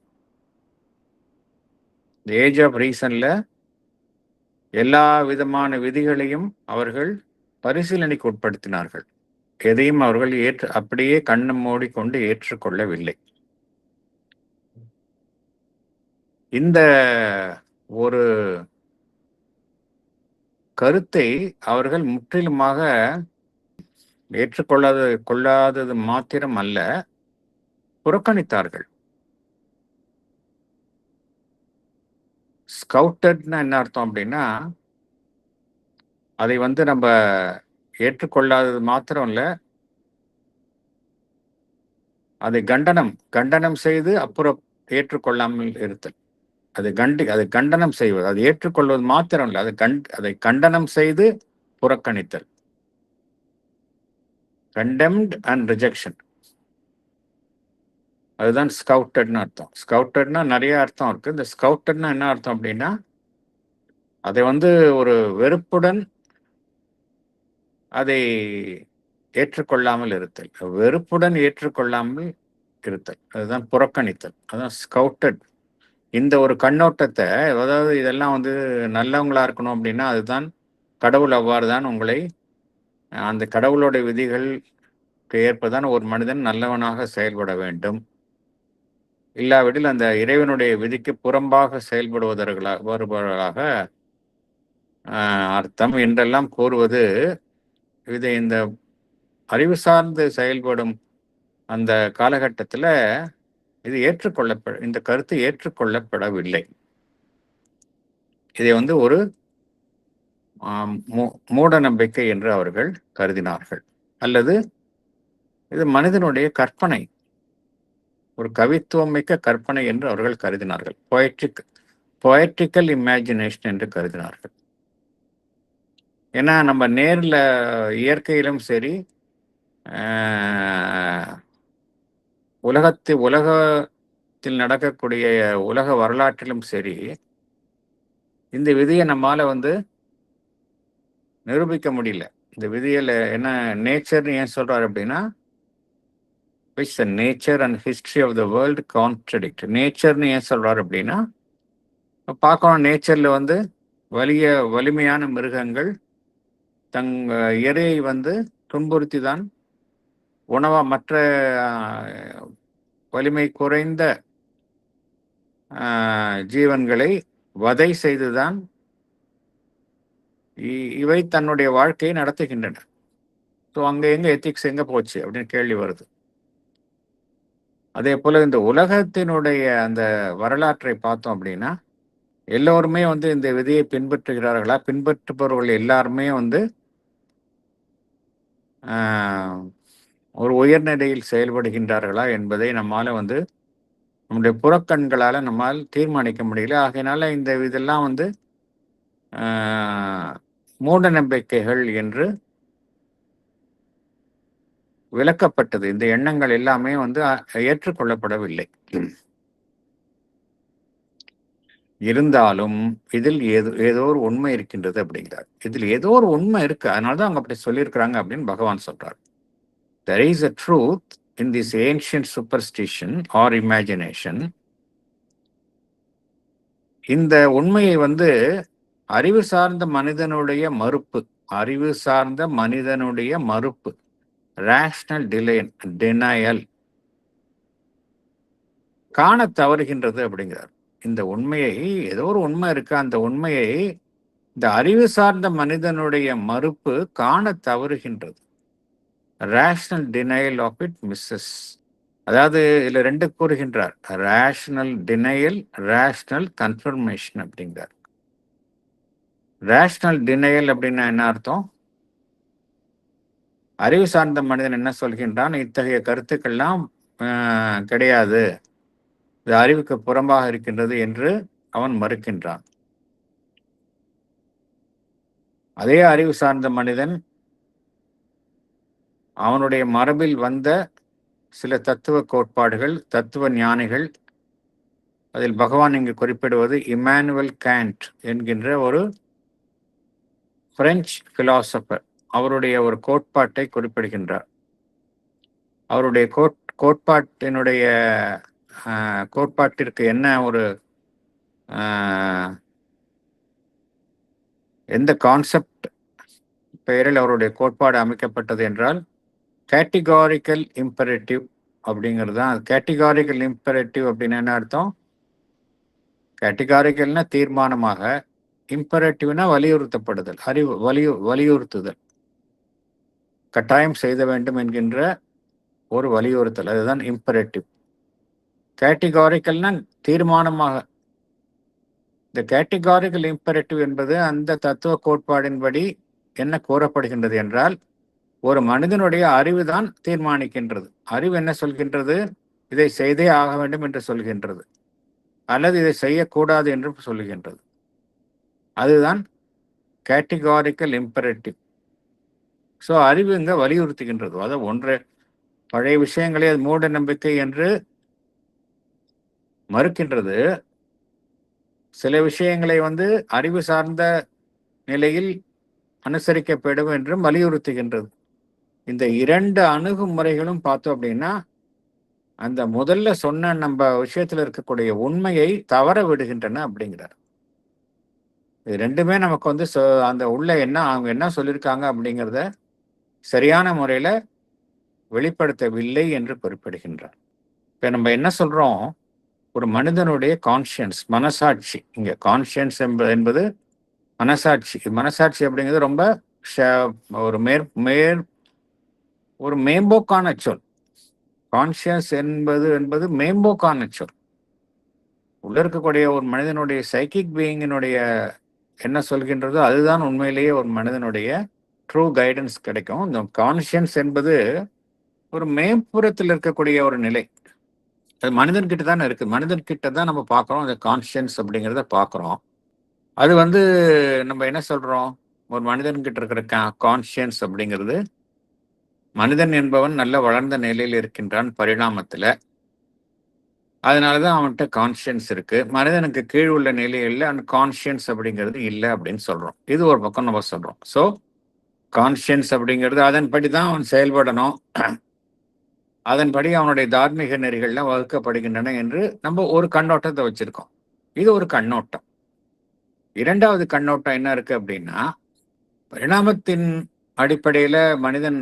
Age of ரீசன்ல எல்லா விதமான விதிகளையும் அவர்கள் பரிசீலனைக்கு உட்படுத்தினார்கள். எதையும் அவர்கள் அப்படியே கண்ணு மூடிக்கொண்டு ஏற்றுக்கொள்ளவில்லை. இந்த ஒரு கருத்தை அவர்கள் முற்றிலுமாக கொள்ளாதது மாத்திரம் அல்ல, புறக்கணித்தார்கள். ஸ்கவுட்டட்னா என்ன அர்த்தம் அப்படின்னா, அதை நம்ம ஏற்றுக்கொள்ளாதது மாத்திரம் இல்ல, அதை கண்டனம் செய்து அப்புறம் ஏற்றுக்கொள்ளாமல் இருத்தல். அதை கண்டனம் செய்வது, அதை ஏற்றுக்கொள்வது மாத்திரம் இல்லை, அதை கண்டனம் செய்து புறக்கணித்தல். கண்டெம்ட் அண்ட் ரிஜெக்ஷன், அதுதான் ஸ்கவுட்டட்னு அர்த்தம். ஸ்கவுட்டட்னா நிறைய அர்த்தம் இருக்கு. இந்த ஸ்கவுட்டட்னா என்ன அர்த்தம் அப்படின்னா, அதை ஒரு வெறுப்புடன் அதை ஏற்றுக்கொள்ளாமல் இருத்தல், வெறுப்புடன் ஏற்றுக்கொள்ளாமல் இருத்தல், அதுதான் புறக்கணித்தல், அதுதான் ஸ்கவுட்டட். இந்த ஒரு கண்ணோட்டத்தை, அதாவது இதெல்லாம் நல்லவங்களா இருக்கணும் அப்படின்னா அதுதான் கடவுள் அவ்வாறு தான் உங்களை, அந்த கடவுளோட விதிகளுக்கு ஏற்பதான் ஒரு மனிதன் நல்லவனாக செயல்பட வேண்டும். இல்லாவிடில் அந்த இறைவனுடைய விதிக்கு புறம்பாக வருபவர்களாக அர்த்தம் என்றெல்லாம் கூறுவது, இதை இந்த அறிவு சார்ந்து செயல்படும் அந்த காலகட்டத்தில் இது இந்த கருத்து ஏற்றுக்கொள்ளப்படவில்லை. இதை ஒரு மூட நம்பிக்கை என்று அவர்கள் கருதினார்கள். அல்லது இது மனிதனுடைய கற்பனை, ஒரு கவித்துவம் மிக்க கற்பனை என்று அவர்கள் கருதினார்கள். பொயட்ரிக்கல் இமேஜினேஷன் என்று கருதினார்கள். ஏன்னா நம்ம நேரில் இயற்கையிலும் சரி, உலகத்தில் நடக்கக்கூடிய உலக வரலாற்றிலும் சரி, இந்த விதியை நம்மால நிரூபிக்க முடியல. இந்த விதியில என்ன நேச்சர்னு ஏன் சொல்றாரு அப்படின்னா, which the nature and history of the world contradict. நேச்சர்னு ஏன் சொல்றாரு அப்படின்னா, பார்க்கணும் நேச்சர்ல வந்து வலிமையான மிருகங்கள் இரையை வந்து துன்புறுத்தி தான் உணவா மற்ற வலிமை குறைந்த ஜீவன்களை வதை செய்துதான் இவை தன்னுடைய வாழ்க்கையை நடத்துகின்றன. ஸோ அங்கே எங்க எத்திக்ஸ் எங்க போச்சு அப்படின்னு கேள்வி வருது. அதே போல இந்த உலகத்தினுடைய அந்த வரலாற்றை பார்த்தோம் அப்படின்னா எல்லோருமே வந்து இந்த விதியை பின்பற்றுகிறார்களா? பின்பற்றுபவர்கள் எல்லாருமே வந்து ஒரு உயர்நிலையில் செயல்படுகின்றார்களா என்பதை நம்மால வந்து நம்முடைய புறக்கண்களால நம்மால் தீர்மானிக்க முடியல. ஆகையினால இந்த இதெல்லாம் வந்து மூட நம்பிக்கைகள் என்று விளக்கப்பட்டது. இந்த எண்ணங்கள் எல்லாமே வந்து ஏற்றுக்கொள்ளப்படவில்லை. இருந்தாலும் இதில் ஏதோ ஒரு உண்மை இருக்கின்றது அப்படிங்கிறார். இதில் ஏதோ ஒரு உண்மை இருக்கு, அதனாலதான் அவங்க அப்படி சொல்லியிருக்கிறாங்க அப்படின்னு பகவான் சொல்றார். There is a truth in this ancient superstition or imagination. இந்த உண்மையை வந்து அறிவு சார்ந்த மனிதனுடைய மறுப்பு ரேஷனல் denial காண தவறுகின்றது அப்படிங்கிறார். இந்த உண்மையை ஏதோ ஒரு உண்மை இருக்கு, அந்த உண்மையை இந்த அறிவு சார்ந்த மனிதனுடைய மறுப்பு காண தவறுகின்றது. Rational denial of it misses. அதாவது இதுல ரெண்டு கூறுகின்றார், ரேஷனல் டினையல், ரேஷனல் கன்ஃபர்மேஷன் அப்படிங்கிறார். ரேஷனல் டினையல் அப்படின்னா என்ன அர்த்தம்? அறிவு சார்ந்த மனிதன் என்ன சொல்கின்றான், இத்தகைய கருத்துக்கள்லாம் கிடையாது, இது அறிவுக்கு புறம்பாக இருக்கின்றது என்று அவன் மறுக்கின்றான். அதே அறிவு சார்ந்த மனிதன் அவனுடைய மரபில் வந்த சில தத்துவ கோட்பாடுகள், தத்துவ ஞானிகள், அதில் பகவான் இங்கு குறிப்பிடுவது இமானுவேல் காண்ட் என்கின்ற ஒரு பிரெஞ்சு பிலாசபர், அவருடைய ஒரு கோட்பாட்டை குறிப்பிடுகின்றார். அவருடைய கோட்பாட்டிற்கு என்ன ஒரு எந்த கான்செப்ட் பெயரில் அவருடைய கோட்பாடு அமைக்கப்பட்டது என்றால் கேட்டகாரிக்கல் இம்பரேட்டிவ் அப்படிங்கிறது தான். கேட்டகாரிக்கல் இம்பரேட்டிவ் அப்படின்னு என்ன அர்த்தம்? கேட்டகாரிக்கல்னா தீர்மானமாக, இம்பரேட்டிவ்னா வலியுறுத்தப்படுதல், வலியுறுத்துதல், கட்டாயம் செய்த வேண்டும் என்கின்ற ஒரு வலியுறுத்தல், அதுதான் இம்பரேட்டிவ். கேட்டகாரிக்கல்னா தீர்மானமாக. இந்த கேட்டகாரிக்கல் இம்பரேட்டிவ் என்பது அந்த தத்துவ கோட்பாடின்படி என்ன கூறப்படுகின்றது என்றால், ஒரு மனிதனுடைய அறிவு தான் தீர்மானிக்கின்றது. அறிவு என்ன சொல்கின்றது? இதை செய்தே ஆக வேண்டும் என்று சொல்கின்றது, அல்லது இதை செய்யக்கூடாது என்று சொல்கின்றது. அதுதான் கேட்டகாரிக்கல் இம்பரேட்டிவ். ஸோ அறிவு இங்க வலியுறுத்துகின்றது. அதாவது ஒன்று பழைய விஷயங்களே அது மூட நம்பிக்கை என்று மறுக்கின்றது, சில விஷயங்களை வந்து அறிவு சார்ந்த நிலையில் அனுசரிக்கப்படும் என்றும் வலியுறுத்துகின்றது. இந்த இரண்டு அணுகுமுறைகளும் பார்த்தோம் அப்படின்னா அந்த முதல்ல சொன்ன நம்ம விஷயத்துல இருக்கக்கூடிய உண்மையை தவற விடுகின்றன அப்படிங்கிறார். இது ரெண்டுமே நமக்கு வந்து அந்த உள்ள என்ன அவங்க என்ன சொல்லியிருக்காங்க அப்படிங்கிறத சரியான முறையில வெளிப்படுத்தவில்லை என்று குறிப்பிடுகின்றார். இப்ப நம்ம என்ன சொல்றோம், ஒரு மனிதனுடைய கான்ஷியன்ஸ், மனசாட்சி, இங்க கான்ஷியன்ஸ் என்பது மனசாட்சி. மனசாட்சி அப்படிங்கிறது ரொம்ப ஒரு மேம்போக்கான சொல். கான்ஷியஸ் என்பது மேம்போக்கான சொல். உள்ள இருக்கக்கூடிய ஒரு மனிதனுடைய சைக்கிக் பீயிங்கினுடைய என்ன சொல்கின்றதோ அதுதான் உண்மையிலேயே ஒரு மனிதனுடைய ட்ரூ கைடன்ஸ் கிடைக்கும். இந்த கான்ஷியன்ஸ் என்பது ஒரு மேம்புறத்தில் இருக்கக்கூடிய ஒரு நிலை, அது மனிதன்கிட்ட தானே இருக்கு. மனிதன்கிட்ட தான் நம்ம பார்க்குறோம் அந்த கான்ஷியன்ஸ் அப்படிங்கிறத பார்க்குறோம். அது வந்து நம்ம என்ன சொல்றோம், ஒரு மனிதன்கிட்ட இருக்கிற கான்ஷியன்ஸ் அப்படிங்கிறது, மனிதன் என்பவன் நல்ல வளர்ந்த நிலையில் இருக்கின்றான் பரிணாமத்துல, அதனாலதான் அவன்கிட்ட கான்ஷியன்ஸ் இருக்கு. மனிதனுக்கு கீழ் உள்ள நிலையில் அந்த கான்ஷியன்ஸ் அப்படிங்கிறது இல்லை அப்படின்னு சொல்றோம். இது ஒரு பக்கம் நம்ம சொல்றோம். ஸோ கான்ஷியன்ஸ் அப்படிங்கிறது அதன்படி தான் அவன் செயல்படணும், அதன்படி அவனுடைய தார்மீக நெறிகள்லாம் வகுக்கப்படுகின்றன என்று நம்ம ஒரு கண்ணோட்டத்தை வச்சிருக்கோம். இது ஒரு கண்ணோட்டம். இரண்டாவது கண்ணோட்டம் என்ன இருக்கு அப்படின்னா, பரிணாமத்தின் அடிப்படையில மனிதன்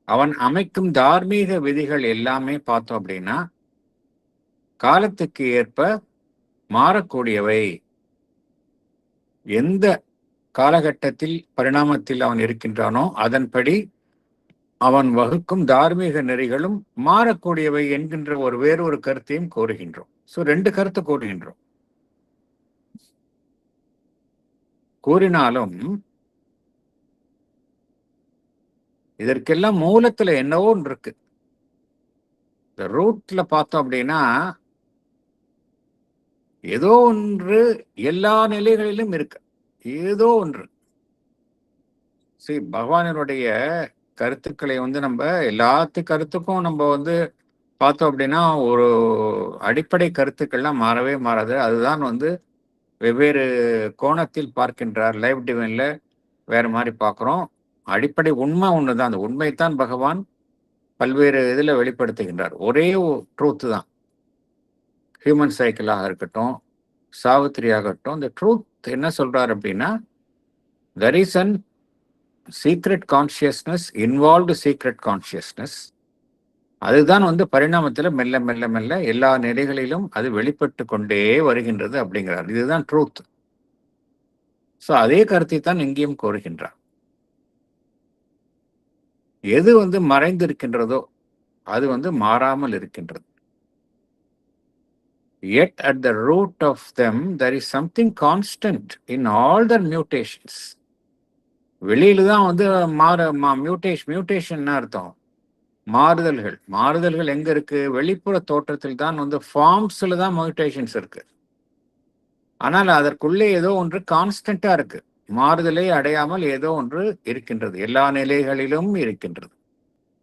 அவன் அமைக்கும் தார்மீக விதிகள் எல்லாமே பார்த்தோம் அப்படின்னா காலத்துக்கு ஏற்ப மாறக்கூடியவை. எந்த காலகட்டத்தில் பரிணாமத்தில் அவன் இருக்கின்றானோ அதன்படி அவன் வகுக்கும் தார்மீக நெறிகளும் மாறக்கூடியவை என்கின்ற வேறொரு கருத்தையும் கோருகின்றோம். சோ 2 கருத்து கூறுகின்றோம். கூறினாலும் இதற்கெல்லாம் மூலத்துல என்னவோ ஒன்று இருக்கு. இந்த ரூட்ல பார்த்தோம் அப்படின்னா ஏதோ ஒன்று எல்லா நிலைகளிலும் இருக்கு. ஏதோ ஒன்று. சரி, பகவானினுடைய கருத்துக்களை நம்ம எல்லாத்து கருத்துக்கும் நம்ம பார்த்தோம் அப்படின்னா ஒரு அடிப்படை கருத்துக்கள்லாம் மாறவே மாறாது. அதுதான் வெவ்வேறு கோணத்தில் பார்க்கின்றார். லைவ் டிவைன்ல வேற மாதிரி பார்க்குறோம். அடிப்படை உண்மை ஒண்ணுதான். அந்த உண்மைத்தான் பகவான் பல்வேறு இதுல வெளிப்படுத்துகின்றார். ஒரே ட்ரூத் தான். ஹியூமன் சைக்கிளாக இருக்கட்டும், சாவித்திரி ஆகட்டும், இந்த ட்ரூத் என்ன சொல்றாரு அப்படின்னா, there is an secret consciousness, involved secret consciousness. அதுதான் பரிணாமத்துல மெல்ல மெல்ல மெல்ல எல்லா நிலைகளிலும் அது வெளிப்பட்டு கொண்டே வருகின்றது அப்படிங்கிறார். இதுதான் ட்ரூத். சோ அதே கருத்தை தான் இங்கேயும் கோருகின்றார். எது மறைந்திருக்கின்றதோ அது மாறாமல் இருக்கின்றது. Yet at the root of them there is something constant in all their mutations. வெளியில தான் மியூட்டேஷன் அர்த்தம் மாறுதல்கள். மாறுதல்கள் எங்க இருக்கு? வெளிப்புற தோற்றத்தில் தான் ஃபார்ம்ஸ்ல தான் மியூட்டேஷன்ஸ் இருக்கு. ஆனால் அதற்குள்ளே ஏதோ ஒன்று கான்ஸ்டன்டா இருக்கு. மாறுதலை அடையாமல் ஏதோ ஒன்று இருக்கின்றது. எல்லா நிலைகளிலும் இருக்கின்றது.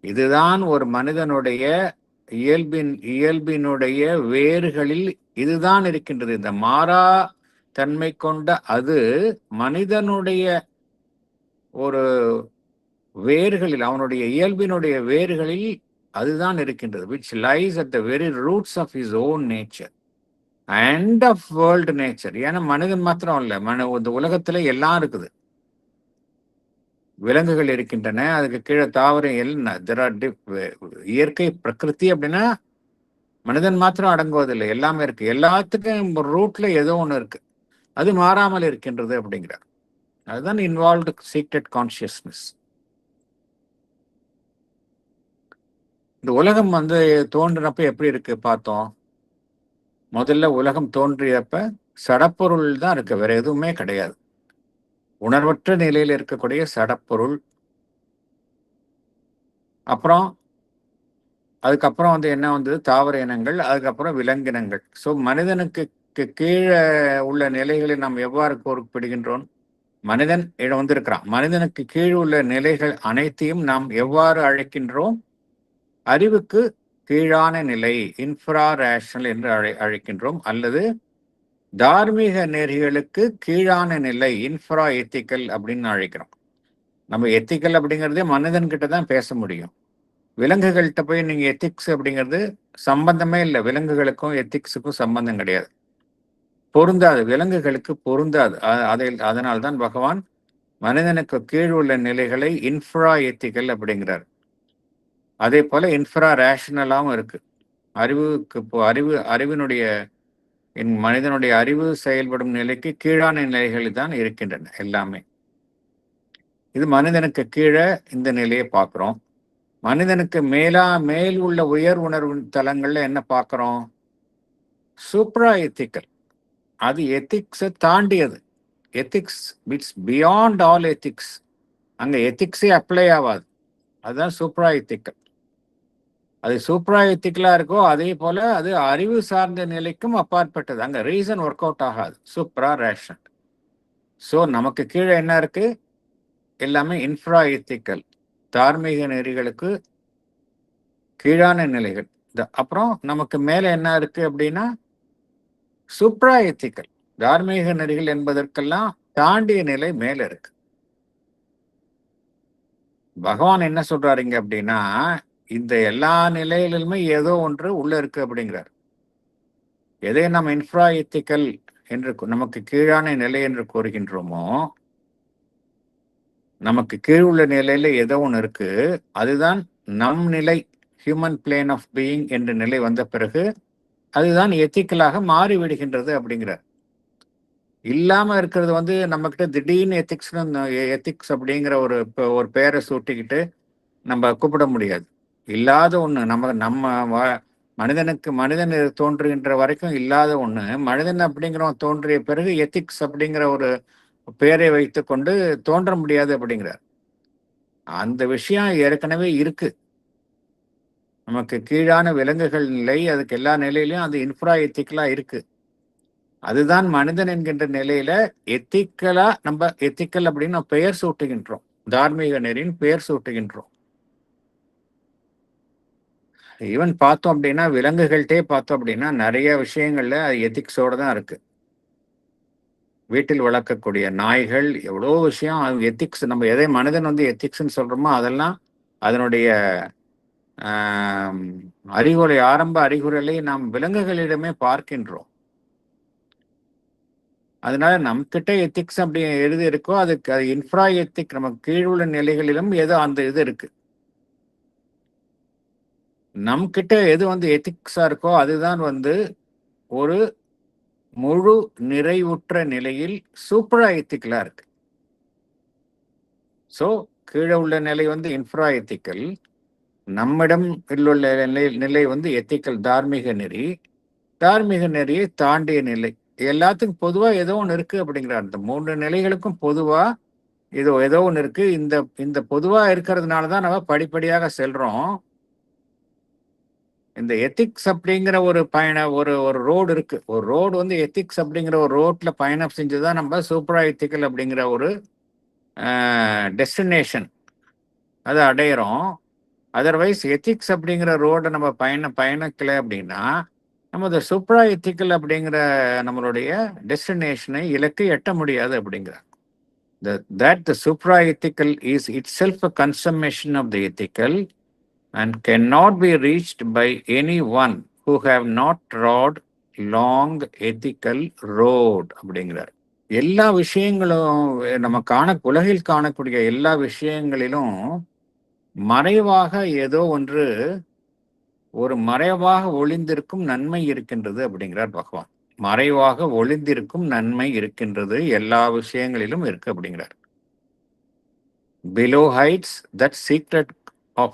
இதுதான் ஒரு மனிதனுடைய இயல்பினுடைய வேர்களில் இதுதான் இருக்கின்றது. இந்த மாறா தன்மை கொண்ட அது மனிதனுடைய ஒரு வேர்களில், அவனுடைய இயல்பினுடைய வேர்களில் அதுதான் இருக்கின்றது. which lies at the very roots of his own nature and of world nature. ஏன்னா மனிதன் மாத்திரம் இல்ல, இந்த உலகத்துல எல்லாம் இருக்குது. விலங்குகள் இருக்கின்றன, அதுக்கு கீழே தாவரம் எல்லாம். இயற்கை பிரகிருதி அப்படின்னா மனிதன் மாத்திரம் அடங்குவதில்லை, எல்லாமே இருக்கு. எல்லாத்துக்கும் ரூட்ல ஏதோ ஒண்ணு இருக்கு, அது மாறாமல் இருக்கின்றது அப்படிங்கிறார். அதுதான் இன்வால்வ்டு சீக்ரெட் கான்சியஸ்னஸ். இந்த உலகம் தோன்றினப்ப எப்படி இருக்கு பார்த்தோம். முதல்ல உலகம் தோன்றியப்ப சடப்பொருள் தான் இருக்கு, வேற எதுவுமே கிடையாது. உணர்வற்ற நிலையில் இருக்கக்கூடிய சடப்பொருள். அப்புறம் அதுக்கப்புறம் என்ன வந்தது? தாவர இனங்கள், அதுக்கப்புறம் விலங்கினங்கள். ஸோ மனிதனுக்கு கீழே உள்ள நிலைகளை நாம் எவ்வாறு கோர்ப்பிடுகின்றோம்? மனிதன் இருக்கிறான். மனிதனுக்கு கீழ் உள்ள நிலைகள் அனைத்தையும் நாம் எவ்வாறு அழைக்கின்றோம்? அறிவுக்கு கீழான நிலை, இன்ஃப்ரா ரேஷனல் என்று அழைக்கின்றோம். அல்லது தார்மீக நெறிகளுக்கு கீழான நிலை, இன்ஃப்ரா எத்திக்கல் அப்படின்னு அழைக்கிறோம். நம்ம எத்திக்கல் அப்படிங்கிறதே மனிதன்கிட்ட தான் பேச முடியும். விலங்குகள்கிட்ட போய் நீங்க எத்திக்ஸ் அப்படிங்கிறது சம்பந்தமே இல்லை. விலங்குகளுக்கும் எத்திக்ஸுக்கும் சம்பந்தம் கிடையாது, பொருந்தாது, விலங்குகளுக்கு பொருந்தாது. அதனால்தான் பகவான் மனிதனுக்கு கீழ் உள்ள நிலைகளை இன்ஃப்ரா எத்திக்கல் அப்படிங்கிறார். அதே போல இன்ஃப்ரா ரேஷனலாகவும் இருக்கு. அறிவினுடைய மனிதனுடைய அறிவு செயல்படும் நிலைக்கு கீழான நிலைகள் தான் இருக்கின்றன எல்லாமே. இது மனிதனுக்கு கீழே இந்த நிலையை பார்க்கிறோம். மனிதனுக்கு மேல் உள்ள உயர் உணர்வு தலங்கள்ல என்ன பார்க்கிறோம்? Supra ethical. அது எத்திக்ஸை தாண்டியது. Ethics it's beyond all ethics. அங்க எத்திக்ஸே அப்ளை ஆகாது. அதுதான் சூப்ரா எத்திக்கல். அது சூப்ரா எத்திக்கலா இருக்கோ அதே போல அது அறிவு சார்ந்த நிலைக்கும் அப்பாற்பட்டது. அங்க ரீசன் ஒர்க் அவுட் ஆகாது. சூப்ரா ரேஷன். ஸோ நமக்கு கீழே என்ன இருக்கு? எல்லாமே இன்ஃப்ரா எத்திக்கல், தார்மீக நெறிகளுக்கு கீழான நிலைகள். அப்புறம் நமக்கு மேல என்ன இருக்கு அப்படின்னா சூப்ரா எத்திக்கல், தார்மீக நெறிகள் என்பதற்கெல்லாம் தாண்டிய நிலை மேல இருக்கு. பகவான் என்ன சொல்றாருங்க அப்படின்னா, இந்த எல்லா நிலைகளிலுமே ஏதோ ஒன்று உள்ள இருக்கு அப்படிங்கிறார். எதை நாம் இன்ஃப்ரா எத்திக்கல் என்று நமக்கு கீழான நிலை என்று கூறுகின்றோமோ, நமக்கு கீழ் உள்ள நிலையில ஏதோ ஒன்று இருக்கு, அதுதான் நம் நிலை, ஹியூமன் பிளேன் ஆஃப் பீயிங் என்ற நிலை வந்த பிறகு அதுதான் எத்திக்கலாக மாறிவிடுகின்றது அப்படிங்கிறார். இல்லாம இருக்கிறது வந்து நம்ம கிட்ட திடீர்னு எத்திக்ஸ் அப்படிங்கிற ஒரு பெயரை சூட்டிக்கிட்டு நம்ம கூப்பிட முடியாது. இல்லாத ஒண்ணு நம்ம மனிதன் தோன்றுகின்ற வரைக்கும் இல்லாத ஒண்ணு, மனிதன் அப்படிங்கிறவன் தோன்றிய பிறகு எத்திக்ஸ் அப்படிங்கிற ஒரு பெயரை வைத்துக் கொண்டு தோன்ற முடியாது அப்படிங்கிறார். அந்த விஷயம் ஏற்கனவே இருக்கு. நமக்கு கீழான விலங்குகள் நிலை, அதுக்கு எல்லா நிலையிலும் அது இன்ஃப்ரா எத்திக்கலா இருக்கு. அதுதான் மனிதன் என்கின்ற நிலையில எத்திக்கல் அப்படின்னு பெயர் சூட்டுகின்றோம், தார்மீக நெறியின் பெயர் சூட்டுகின்றோம். ஈவன் பார்த்தோம் அப்படின்னா, விலங்குகள்கிட்டே பார்த்தோம் அப்படின்னா நிறைய விஷயங்கள்ல அது எத்திக்ஸோட தான் இருக்கு. வீட்டில் வளர்க்கக்கூடிய நாய்கள் எவ்வளோ விஷயம் அது எத்திக்ஸ். நம்ம எதை மனிதன் வந்து எத்திக்ஸ்ன்னு சொல்றோமோ அதெல்லாம் அதனுடைய ஆரம்ப அறிகுறிகளை நாம் விலங்குகளிடமே பார்க்கின்றோம். அதனால நம்மகிட்ட எத்திக்ஸ் அப்படி எழுதி இருக்கோ, அதுக்கு அது இன்ஃப்ரா எத்திக், நமக்கு கீழ் உள்ள நிலைகளிலும் ஏதோ அந்த இது இருக்கு. நம் கிட்ட எது வந்து எத்திக்ஸா இருக்கோ அதுதான் வந்து ஒரு முழு நிறைவுற்ற நிலையில் சூப்பரா எத்திக்கலா இருக்கு. சோ கீழே உள்ள நிலை வந்து இன்ஃப்ரா எத்திக்கல், நம்மிடம் உள்ள நிலை வந்து எத்திக்கல் தார்மீக நெறி, தார்மீக நெறியை தாண்டிய நிலை. எல்லாத்துக்கும் பொதுவா ஏதோ ஒன்று இருக்கு அப்படிங்கிறார். அந்த 3 நிலைகளுக்கும் பொதுவா ஏதோ ஒன்று இருக்கு. இந்த பொதுவா இருக்கிறதுனாலதான் நம்ம படிப்படியாக செல்றோம். இந்த எத்திக்ஸ் அப்படிங்கிற ஒரு ஒரு ரோடு இருக்கு. ஒரு ரோடு வந்து எத்திக்ஸ் அப்படிங்கிற ஒரு ரோட்ல பயணம் செஞ்சுதான் நம்ம சூப்பரா எத்திக்கல் அப்படிங்கிற ஒரு டெஸ்டினேஷன் அதை அடையிறோம். அதர்வைஸ் எத்திக்ஸ் அப்படிங்கிற ரோடை நம்ம பயணிக்கல அப்படின்னா நம்ம இந்த சூப்பரா எத்திக்கல் அப்படிங்கிற நம்மளுடைய டெஸ்டினேஷனை இலக்கை எட்ட முடியாது அப்படிங்கிற. That the supra-ethical is itself a consummation of the ethical and cannot be reached by anyone who have not trod long ethical road அப்படிங்கிறார். எல்லா விஷயங்களும் நம்ம உலகில் காணக்கூடிய எல்லா விஷயங்களிலும் மறைவாக ஏதோ ஒன்று, ஒரு மறைவாக ஒளிந்திருக்கும் நன்மை இருக்கின்றது அப்படிங்கிறார் பகவான். மறைவாக ஒளிந்திருக்கும் நன்மை இருக்கின்றது, எல்லா விஷயங்களிலும் இருக்கு அப்படிங்கிறார். Below hides that secret of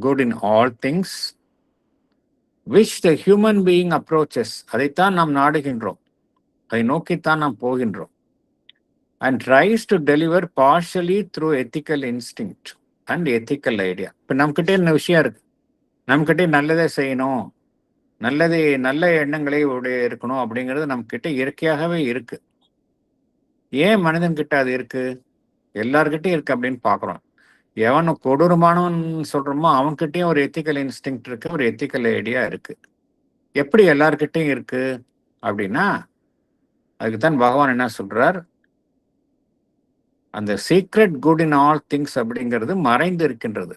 good in all things which the human being approaches. அதைத்தான் நாம் நாடுகின்றோம், அதை நோக்கித்தான் நாம் போகின்றோம். And tries to deliver partially through ethical instinct and ethical idea. இப்ப நம்மகிட்ட என்ன விஷயம் இருக்கு, நம்மகிட்ட நல்லதை செய்யணும், நல்ல எண்ணங்களை இருக்கணும் அப்படிங்கிறது நம்ம கிட்ட இயற்கையாகவே இருக்கு. ஏன் மனிதன் கிட்ட அது இருக்கு? எல்லார்கிட்டையும் இருக்கு அப்படின்னு பாக்குறோம். எவன் கொடூரமானவன் சொல்றோமோ அவன்கிட்டயும் ஒரு எத்திக்கல் இன்ஸ்டிங் இருக்கு, ஒரு எத்திக்கல் ஐடியா இருக்கு. எப்படி எல்லார்கிட்டையும் இருக்கு அப்படின்னா, அதுக்குத்தான் பகவான் என்ன சொல்றார், அந்த secret good in all things அப்படிங்கிறது மறைந்து இருக்கின்றது.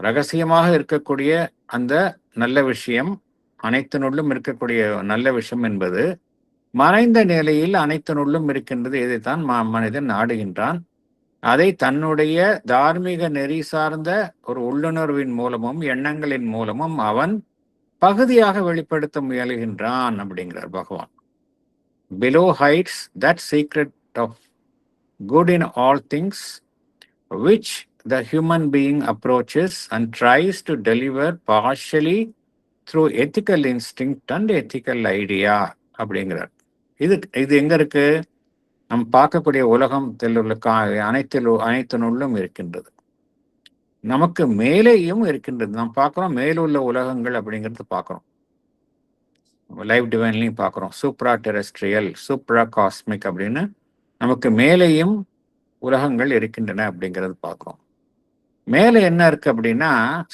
ரகசியமாக இருக்கக்கூடிய அந்த நல்ல விஷயம், அனைத்தினுள்ளும் இருக்கக்கூடிய நல்ல விஷயம் என்பது மறைந்த நிலையில் அனைத்தினுள்ளும் இருக்கின்றது. இதைத்தான் மனிதன் நாடுகின்றான். அதை தன்னுடைய தார்மீக நெறி சார்ந்த ஒரு உள்ளுணர்வின் மூலமும் எண்ணங்களின் மூலமும் அவன் பகுதியாக வெளிப்படுத்த முயலுகின்றான் அப்படிங்கிறார் பகவான். Below hides that secret of good in all things which the human being approaches and tries to deliver partially through ethical instinct and ethical idea அப்படிங்கிறார். இது எங்க இருக்கு? நம்ம பார்க்கக்கூடிய உலகத்தில் உள்ள அனைத்தினுள்ளும் இருக்கின்றது, நமக்கு மேலேயும் இருக்கின்றது. நாம் பார்க்கிறோம் மேலுள்ள உலகங்கள் அப்படிங்கிறது பார்க்கிறோம், லைவ் டிவைன்லையும் பார்க்கிறோம், சூப்ரா டெரெஸ்ட்ரியல், சூப்ரா காஸ்மிக் அப்படின்னு நமக்கு மேலேயும் உலகங்கள் இருக்கின்றன அப்படிங்கிறது பார்க்கிறோம். மேலே என்ன இருக்கு அப்படின்னா,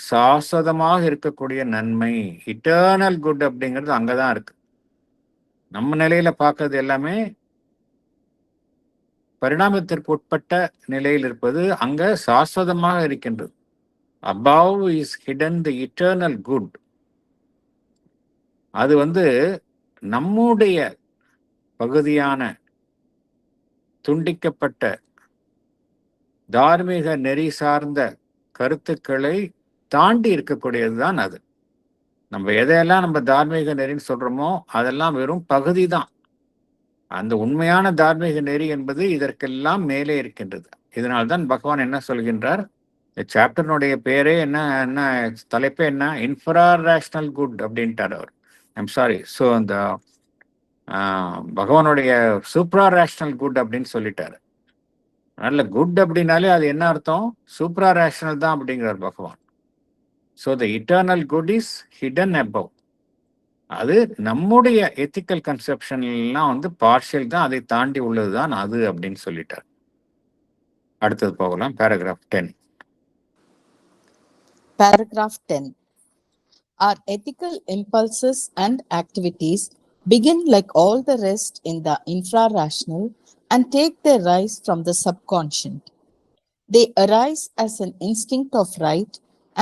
சாஸ்வதமாக இருக்கக்கூடிய நன்மை, இட்டர்னல் குட் அப்படிங்கிறது அங்கதான் இருக்கு. நம்ம நிலையில பார்க்கறது எல்லாமே பரிணாமத்திற்கு உட்பட்ட நிலையில் இருப்பது அங்க சாஸ்வதமாக இருக்கின்றது. Above is hidden the eternal good. அது நம்முடைய பகுதியான துண்டிக்கப்பட்ட தார்மீக நெறி சார்ந்த கருத்துக்களை தாண்டி இருக்கக்கூடியதுதான் அது. நம்ம எதையெல்லாம் நம்ம தார்மீக நெறின்னு சொல்றோமோ அதெல்லாம் வெறும் பகுதி தான். அந்த உண்மையான தார்மீக நெறி என்பது இதற்கெல்லாம் மேலே இருக்கின்றது. இதனால்தான் பகவான் என்ன சொல்கின்றார், சாப்டர்னுடைய பேரே என்ன, என்ன தலைப்பே என்ன, இன்ஃப்ரா ரேஷனல் குட் அப்படின்ட்டார் அவர். I'm sorry. ஸோ அந்த பகவானுடைய சூப்ரா ரேஷனல் குட் அப்படின்னு சொல்லிட்டாரு. அதனால குட் அப்படின்னாலே அது என்ன அர்த்தம், சூப்ரா ரேஷனல் தான் அப்படிங்கிறார் பகவான். So the eternal good is hidden above. அது நம்முடைய எத்திக்கல் கன்செப்ஷன்லாம் பார்ஷியல் தான், அதை தாண்டி உள்ளதுதான் அது அப்படின்னு சொல்லிட்டார். அடுத்தது போகலாம். Paragraph 10. Paragraph 10. Our ethical impulses and activities begin like all the rest in the infrarational and take their rise from the subconscient. They arise as an instinct of right,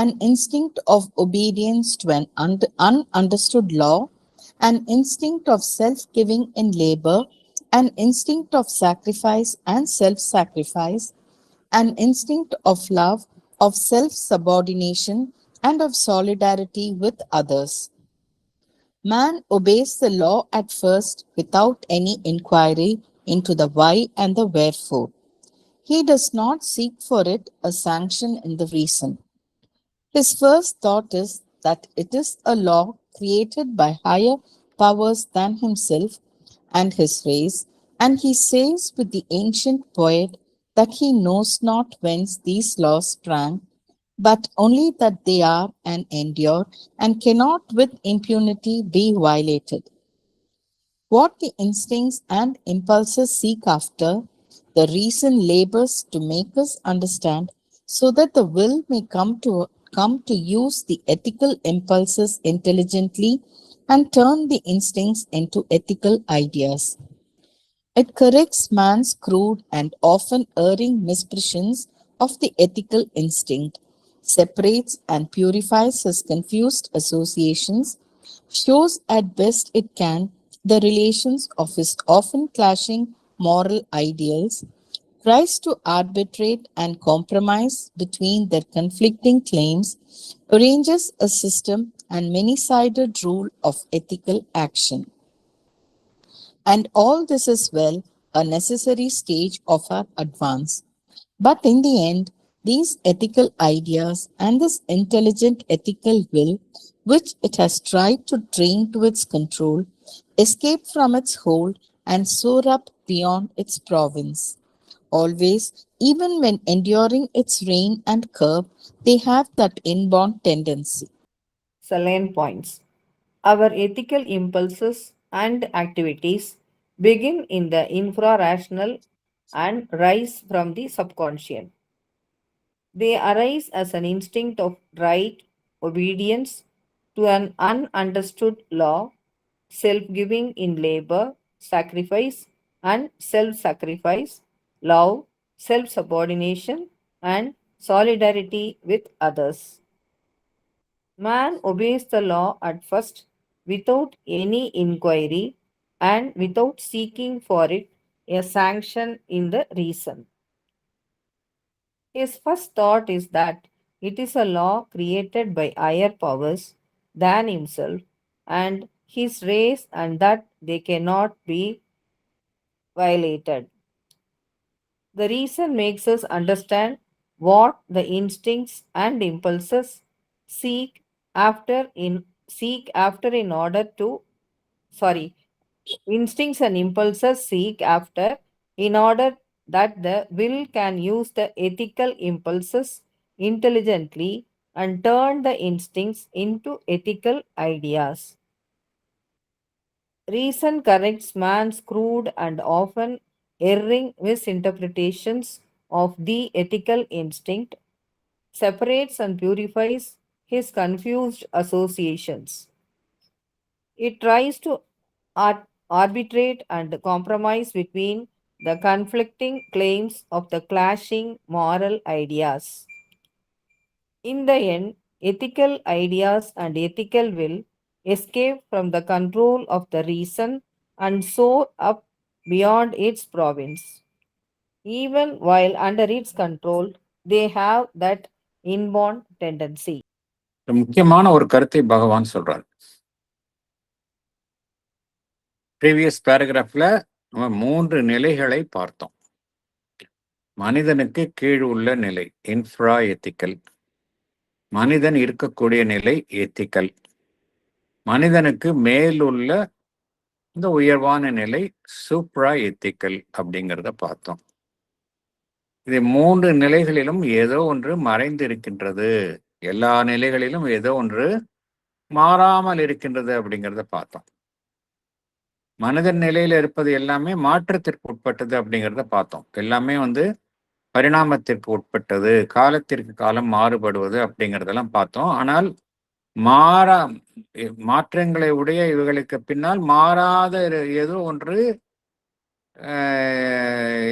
an instinct of obedience to an ununderstood law, an instinct of self-giving in labor, an instinct of sacrifice and self-sacrifice, an instinct of love, of self-subordination, and of solidarity with others. Man obeys the law at first without any inquiry into the why and the wherefore. He does not seek for it a sanction in the reason. His first thought is that it is a law created by higher powers than himself and his race, and he says with the ancient poet that he knows not whence these laws sprang, but only that they are and endure and cannot with impunity be violated. What the instincts and impulses seek after, the reason labors to make us understand, so that the will may come to use the ethical impulses intelligently and turn the instincts into ethical ideas. It corrects man's crude and often erring misprisions of the ethical instinct, separates and purifies his confused associations, shows at best it can the relations of his often clashing moral ideals, tries to arbitrate and compromise between their conflicting claims, arranges a system and many-sided rule of ethical action. And all this is well, a necessary stage of our advance. But in the end, these ethical ideas and this intelligent ethical will, which it has tried to train to its control, escape from its hold and soar up beyond its province. Always, even when enduring its reign and curb, they have that inborn tendency. Salient points. Our ethical impulses and activities begin in the infrarational and rise from the subconscious. They arise as an instinct of right, obedience to an ununderstood law, self giving in labor, sacrifice, and self sacrifice, love, self subordination, and solidarity with others. Man obeys the law at first without any inquiry and without seeking for it a sanction in the reason. His first thought is that it is a law created by higher powers than himself and his race and that they cannot be violated. The reason makes us understand what the instincts and impulses seek after in order to sorry instincts and impulses seek after in order that the will can use the ethical impulses intelligently and turn the instincts into ethical ideas. Reason corrects man's crude and often erring misinterpretations of the ethical instinct, separates and purifies his confused associations. It tries to arbitrate and compromise between the conflicting claims of the clashing moral ideas. In the end, ethical ideas and ethical will escape from the control of the reason, and soar up beyond its province. Even while under its control, they have that inborn tendency. முக்கியமான ஒரு கருத்தை பகவான் சொல்றார். Previous பேராகிராஃப்ல நம்ம 3 நிலைகளை பார்த்தோம். மனிதனுக்கு கீழ் உள்ள நிலை இன்ஃப்ரா எத்திக்கல், மனிதன் இருக்கக்கூடிய நிலை எத்திக்கல், மனிதனுக்கு மேலுள்ள இந்த உயர்வான நிலை சூப்ரா எத்திக்கல் அப்படிங்கிறத பார்த்தோம். இது 3 நிலைகளிலும் ஏதோ ஒன்று மறைந்து இருக்கின்றது, எல்லா நிலைகளிலும் ஏதோ ஒன்று மாறாமல் இருக்கின்றது அப்படிங்கிறத பார்த்தோம். மனிதன் நிலையில இருப்பது எல்லாமே மாற்றத்திற்கு உட்பட்டது அப்படிங்கிறத பார்த்தோம். எல்லாமே பரிணாமத்திற்கு உட்பட்டது, காலத்திற்கு காலம் மாறுபடுவது அப்படிங்கிறதெல்லாம் பார்த்தோம். ஆனால் மாற்றங்களை உடைய இவைகளுக்கு பின்னால் மாறாத ஏதோ ஒன்று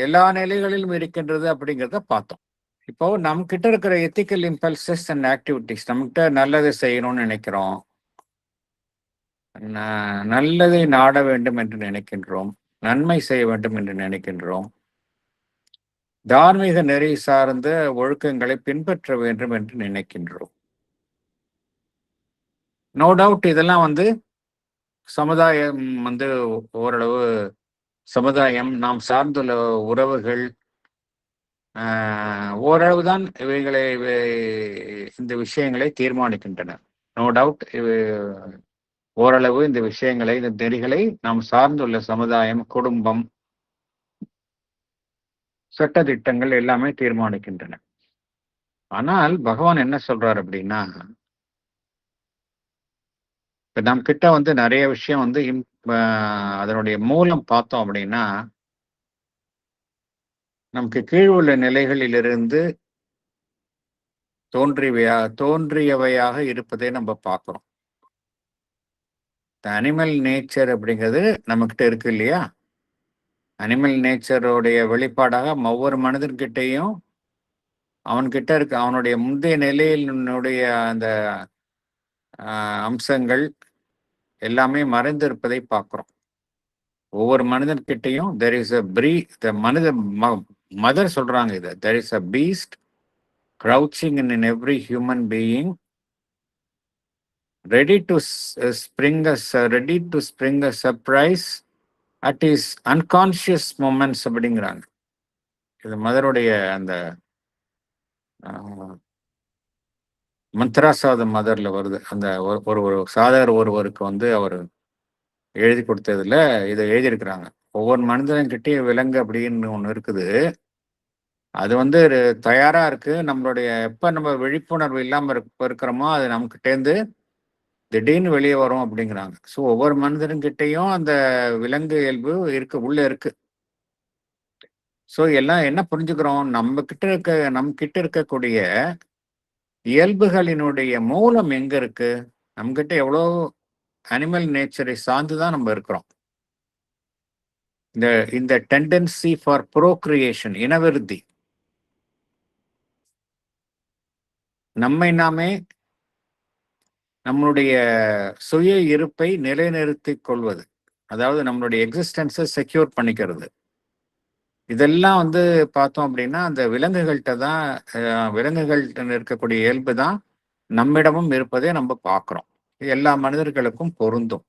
எல்லா நிலைகளிலும் இருக்கின்றது அப்படிங்கிறத பார்த்தோம். இப்போ நம்ம கிட்ட இருக்கிற எத்திக்கல் இம்பல்சஸ் அண்ட் ஆக்டிவிட்டிஸ், நம்மகிட்ட நல்லதை செய்யணும்னு நினைக்கிறோம், நல்லதை நாட வேண்டும் என்று நினைக்கின்றோம், நன்மை செய்ய வேண்டும் என்று நினைக்கின்றோம், தார்மீக நெறி சார்ந்த ஒழுக்கங்களை பின்பற்ற வேண்டும் என்று நினைக்கின்றோம். நோ டவுட் இதெல்லாம் சமுதாயம் ஓரளவு சமுதாயம், நாம் சார்ந்துள்ள உறவுகள் ஓரளவுதான் இந்த விஷயங்களை தீர்மானிக்கின்றன. நோ டவுட் ஓரளவு இந்த விஷயங்களை, இந்த நெறிகளை நாம் சார்ந்துள்ள சமுதாயம், குடும்பம், சட்டதிட்டங்கள் எல்லாமே தீர்மானிக்கின்றன. ஆனால் பகவான் என்ன சொல்றார் அப்படின்னா, இப்ப நம் கிட்ட நிறைய விஷயம் அதனுடைய மூலம் பார்த்தோம் அப்படின்னா, நமக்கு கீழ் உள்ள நிலைகளிலிருந்து தோன்றியவையாக இருப்பதை நம்ம பார்க்கிறோம். அனிமல் நேச்சர் அப்படிங்கிறது நம்மகிட்ட இருக்கு இல்லையா? அனிமல் நேச்சருடைய வெளிப்பாடாக ஒவ்வொரு மனிதன்கிட்டையும் அவன்கிட்ட இருக்க அவனுடைய முந்தைய நிலையினுடைய அந்த அம்சங்கள் எல்லாமே மறைந்திருப்பதை பார்க்கிறோம். ஒவ்வொரு மனிதன்கிட்டையும் there is a மதர் சொல்றாங்க இதை, there is a beast crouching in every human being, ready to spring a surprise at his unconscious moments அப்படிங்கிறாங்க. இது மதருடைய அந்த மந்த்ராசாத மதர்ல வருது. அந்த ஒரு சாதகர் ஒருவருக்கு அவர் எழுதி கொடுத்ததுல இதை எழுதியிருக்கிறாங்க. ஒவ்வொரு மனிதன்கிட்டயும் விலங்கு அப்படின்னு ஒண்ணு இருக்குது. அது தயாரா இருக்கு. நம்மளுடைய எப்ப நம்ம விழிப்புணர்வு இல்லாம இருக்கிறோமோ அது நமக்கிட்டேருந்து திடீர்னு வெளியே வரும் அப்படிங்கிறாங்க. ஸோ ஒவ்வொரு மனிதன்கிட்டையும் அந்த விலங்கு இயல்பு உள்ள இருக்கு. ஸோ எல்லாம் என்ன புரிஞ்சுக்கிறோம், நம்ம கிட்ட இருக்கக்கூடிய இயல்புகளினுடைய மூலம் எங்க இருக்கு? நம்மகிட்ட எவ்வளோ அனிமல் நேச்சரை சார்ந்துதான் நம்ம இருக்கிறோம். இந்த டெண்டன்சி ஃபார் ப்ரோக்ரியேஷன், இனவிருத்தி, நம்மை நாமே நம்மளுடைய சுய இருப்பை நிலைநிறுத்திக் கொள்வது, அதாவது நம்மளுடைய எக்ஸிஸ்டன்ஸை செக்யூர் பண்ணிக்கிறது, இதெல்லாம் பார்த்தோம் அப்படின்னா அந்த விலங்குகள்கிட்ட இருக்கக்கூடிய இயல்பு தான் நம்மிடமும் இருப்பதை நம்ம பார்க்கிறோம். எல்லா மனிதர்களுக்கும் பொருந்தும்.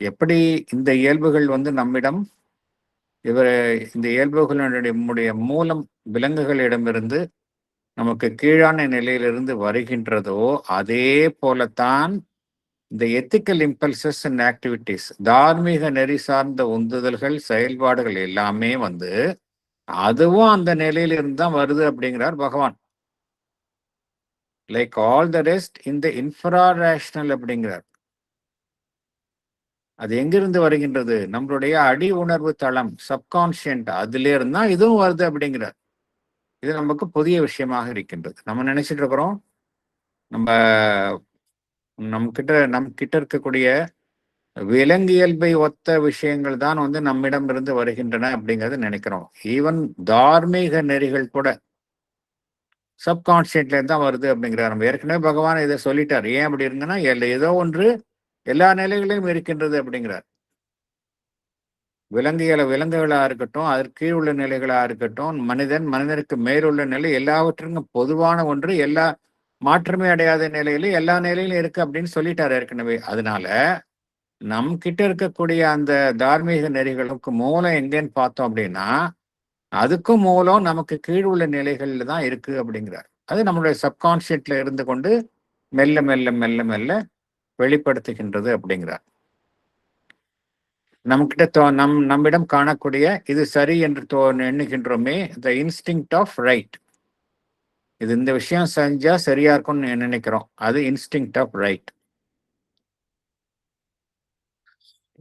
எப்படி இந்த இயல்புகள் நம்மிடம் இந்த இயல்புகளுடைய மூலம் விலங்குகளிடமிருந்து நமக்கு கீழான நிலையிலிருந்து வருகின்றதோ, அதே போலத்தான் இந்த எத்திக்கல் இம்பல்சஸ் அண்ட் ஆக்டிவிட்டிஸ், தார்மீக நெறி சார்ந்த உந்துதல்கள், செயல்பாடுகள் எல்லாமே அதுவும் அந்த நிலையிலிருந்து தான் வருது அப்படிங்கிறார் பகவான். லைக் ஆல் த ரெஸ்ட் இந்த இன்ஃப்ரா ரேஷனல் அப்படிங்கிறார். அது எங்கிருந்து வருகின்றது? நம்மளுடைய அடி உணர்வு தளம், சப்கான்ஷியன்ட், அதுல இருந்தா இதுவும் வருது அப்படிங்கிறார். இது நமக்கு புதிய விஷயமாக இருக்கின்றது. நம்ம நினைச்சிட்டு இருக்கிறோம் நம்ம கிட்ட இருக்கக்கூடிய விலங்கியல்பை ஒத்த விஷயங்கள் தான் நம்மிடம் இருந்து வருகின்றன அப்படிங்கறது நினைக்கிறோம். ஈவன் தார்மீக நெறிகள் கூட சப்கான்ஷியஸ்ல தான் வருது அப்படிங்கிறார். நம்ம ஏற்கனவே பகவான் இதை சொல்லிட்டார். ஏன் அப்படி இருங்கன்னா ஏதோ ஒன்று எல்லா நிலைகளிலும் இருக்கின்றது அப்படிங்கிறார். விலங்குகளா இருக்கட்டும், அதற்கு கீழ் உள்ள நிலைகளா இருக்கட்டும், மனிதனுக்கு மேலுள்ள நிலை, எல்லாவற்றுக்கும் பொதுவான ஒன்று, எல்லா மாற்றமே அடையாத நிலையிலும் எல்லா நிலையிலும் இருக்கு அப்படின்னு சொல்லிட்டார் ஏற்கனவே. அதனால நம் கிட்ட இருக்கக்கூடிய அந்த தார்மீக நெறிகளுக்கு மூலம் எங்கேன்னு பார்த்தோம் அப்படின்னா, அதுக்கும் மூலம் நமக்கு கீழ் உள்ள நிலைகள்ல தான் இருக்கு அப்படிங்கிறார். அது நம்மளுடைய சப்கான்ஷியஸ்ல இருந்து கொண்டு மெல்ல மெல்ல மெல்ல மெல்ல வெளிப்படுத்துகின்றது அப்படிங்கிறார். நம்மகிட்ட நம்மிடம் காணக்கூடிய இது சரி என்று எண்ணுகின்றோமே, த இன்ஸ்டிங்க்ட் ஆஃப் ரைட். இது இந்த விஷயம் செஞ்சா சரியா இருக்கும்னு நினைக்கிறோம். அது இன்ஸ்டிங்க்ட் ஆஃப் ரைட்.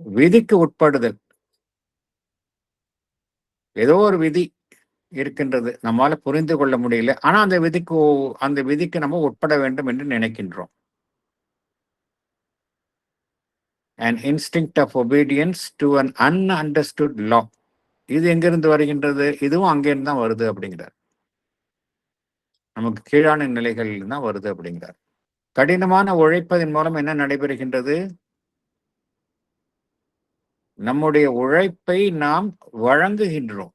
விதிக்கு உட்படுதல். ஏதோ ஒரு விதி இருக்கின்றது, நம்மால புரிந்து கொள்ள முடியல, ஆனா அந்த விதிக்கு நம்ம உட்பட வேண்டும் என்று நினைக்கின்றோம். An instinct of obedience to an ununderstood law. இது எங்கிருந்து வருகின்றது? இதுவும் அங்கிருந்து தான் வருது அப்படிங்கிறார். நமக்கு கீழான நிலைகளில் தான் வருது அப்படிங்கிறார். கடினமான உழைப்பதன் மூலம் என்ன நடைபெறுகின்றது? நம்முடைய உழைப்பை நாம் வழங்குகின்றோம்.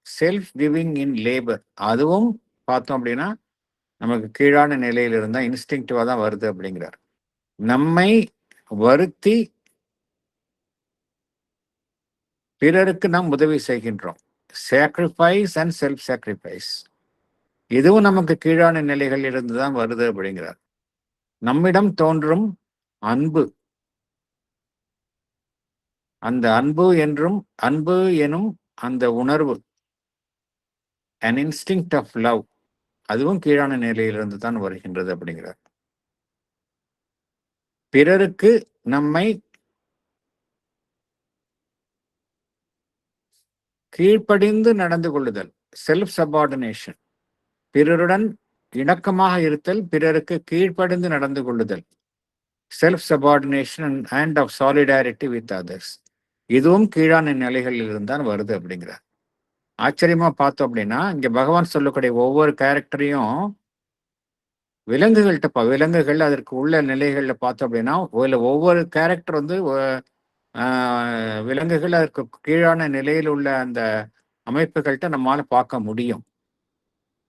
Self giving in labour. அதுவும் பார்த்தோம் அப்படின்னா நமக்கு கீழான நிலையில இருந்தா இன்ஸ்டிங்டிவா தான் வருது அப்படிங்கிறார். நம்மை வருத்தி பிறருக்கு நாம் உதவி செய்கின்றோம். Sacrifice and self sacrifice. இதுவும் நமக்கு கீழான நிலைகளில் இருந்து தான் வருது அப்படிங்கிறார். நம்மிடம் தோன்றும் அன்பு, அந்த அன்பு எனும் அந்த உணர்வு, an instinct of love, அதுவும் கீழான நிலையிலிருந்து தான் வருகின்றது அப்படிங்கிறார். பிறருக்கு நம்மை கீழ்ப்படிந்து நடந்து கொள்ளுதல், செல்ஃப் சபார்டினேஷன். பிறருடன் இணக்கமாக இருத்தல், பிறருக்கு கீழ்ப்படிந்து நடந்து கொள்ளுதல், self subordination and half solidarity with others. இதுவும் கீழான நிலைகளில் இருந்தான் வருது அப்படிங்கிறார். ஆச்சரியமா பார்த்தோம் அப்படின்னா இங்க பகவான் சொல்லக்கூடிய ஒவ்வொரு கேரக்டரையும் விலங்குகள் அதற்கு உள்ள நிலைகள்ல பார்த்தோம் அப்படின்னா ஒவ்வொரு கேரக்டர் வந்து விலங்குகள் அதற்கு கீழான நிலையில் உள்ள அந்த அமைப்புகள்கிட்ட நம்மளால பார்க்க முடியும்.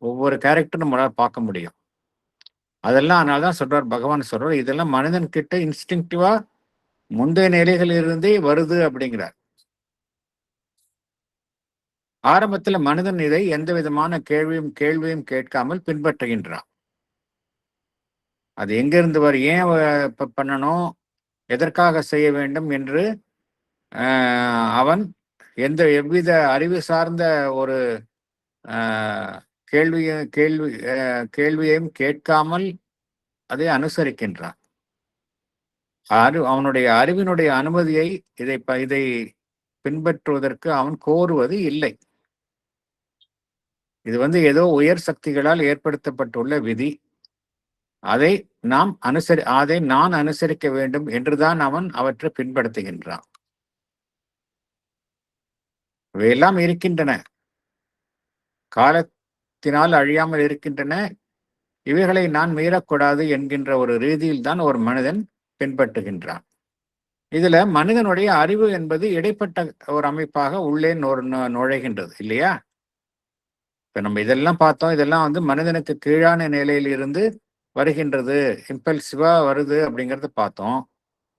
ஒவ்வொரு கேரக்டரும் நம்மளால பார்க்க முடியும். அதெல்லாம் அதனாலதான் சொல்றார், பகவான் சொல்றார், இதெல்லாம் மனிதன் கிட்ட இன்ஸ்டிங்டிவா முந்தைய நிலைகளில் இருந்தே வருது அப்படிங்கிறார். ஆரம்பத்துல மனிதன் இதை எந்த விதமான கேள்வியும் கேட்காமல் பின்பற்றுகின்றான். அது எங்கிருந்து ஏன் பண்ணணும், எதற்காக செய்ய வேண்டும் என்று அவன் எவ்வித அறிவு சார்ந்த ஒரு கேள்வியையும் கேட்காமல் அதை அனுசரிக்கின்றான். அவனுடைய அறிவினுடைய அனுமதியை இதை பின்பற்றுவதற்கு அவன் கோருவது இல்லை. இது ஏதோ உயர் சக்திகளால் ஏற்படுத்தப்பட்டுள்ள விதி. அதை நான் அனுசரிக்க வேண்டும் என்றுதான் அவன் அவற்றை பின்படுத்துகின்றான். இவையெல்லாம் இருக்கின்றன, காலத்தினால் அழியாமல் இருக்கின்றன. இவைகளை நான் மீறக்கூடாது என்கின்ற ஒரு ரீதியில் தான் ஒரு மனிதன் பின்பற்றுகின்றான். இதுல மனிதனுடைய அறிவு என்பது இடைப்பட்ட ஒரு அமைப்பாக உள்ளே நுழைகின்றது இல்லையா? இப்ப நம்ம இதெல்லாம் பார்த்தோம். இதெல்லாம் மனிதனுக்கு கீழான நிலையில் இருந்து வருகின்றது, இம்பல்சிவா வருது அப்படிங்கறத பார்த்தோம்.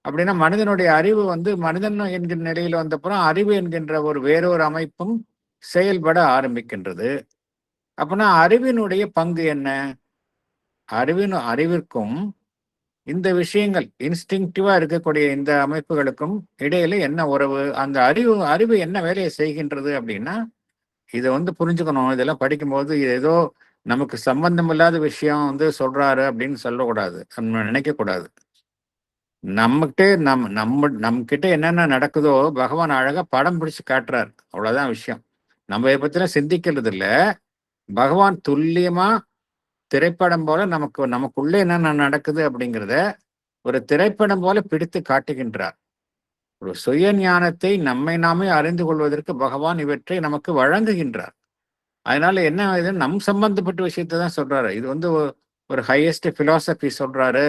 அப்படின்னா மனிதனுடைய அறிவு மனிதன் என்கிற நிலையில் வந்தப்புறம் அறிவு என்கின்ற வேறொரு அமைப்பும் செயல்பட ஆரம்பிக்கின்றது. அப்படின்னா அறிவினுடைய பங்கு என்ன? அறிவிற்கும் இந்த விஷயங்கள் இன்ஸ்டிங்டிவா இருக்கக்கூடிய இந்த அமைப்புகளுக்கும் இடையில என்ன உறவு? அந்த அறிவு என்ன வேலையை செய்கின்றது அப்படின்னா, இதை புரிஞ்சுக்கணும். இதெல்லாம் படிக்கும்போது ஏதோ நமக்கு சம்பந்தம் இல்லாத விஷயம் சொல்றாரு அப்படின்னு சொல்லக்கூடாது, நம்ம நினைக்க கூடாது. நம்ம கிட்ட என்னென்ன நடக்குதோ பகவான் அழகா படம் பிடிச்சு காட்டுறாரு, அவ்வளவுதான் விஷயம். நம்ம இதை பத்திலாம் சிந்திக்கிறது இல்ல. பகவான் துல்லியமா திரைப்படம் போல நமக்குள்ள என்னென்ன நடக்குது அப்படிங்கிறத ஒரு திரைப்படம் போல பிடித்து காட்டுகின்றார். ஒரு சுய ஞானத்தை நம்மை நாமே அறிந்து கொள்வதற்கு பகவான் இவற்றை நமக்கு வழங்குகின்றார். அதனால என்ன இது நம் சம்பந்தப்பட்ட விஷயத்தை தான் சொல்றாரு. இது வந்து ஒரு ஹையஸ்ட் பிலாசபி சொல்றாரு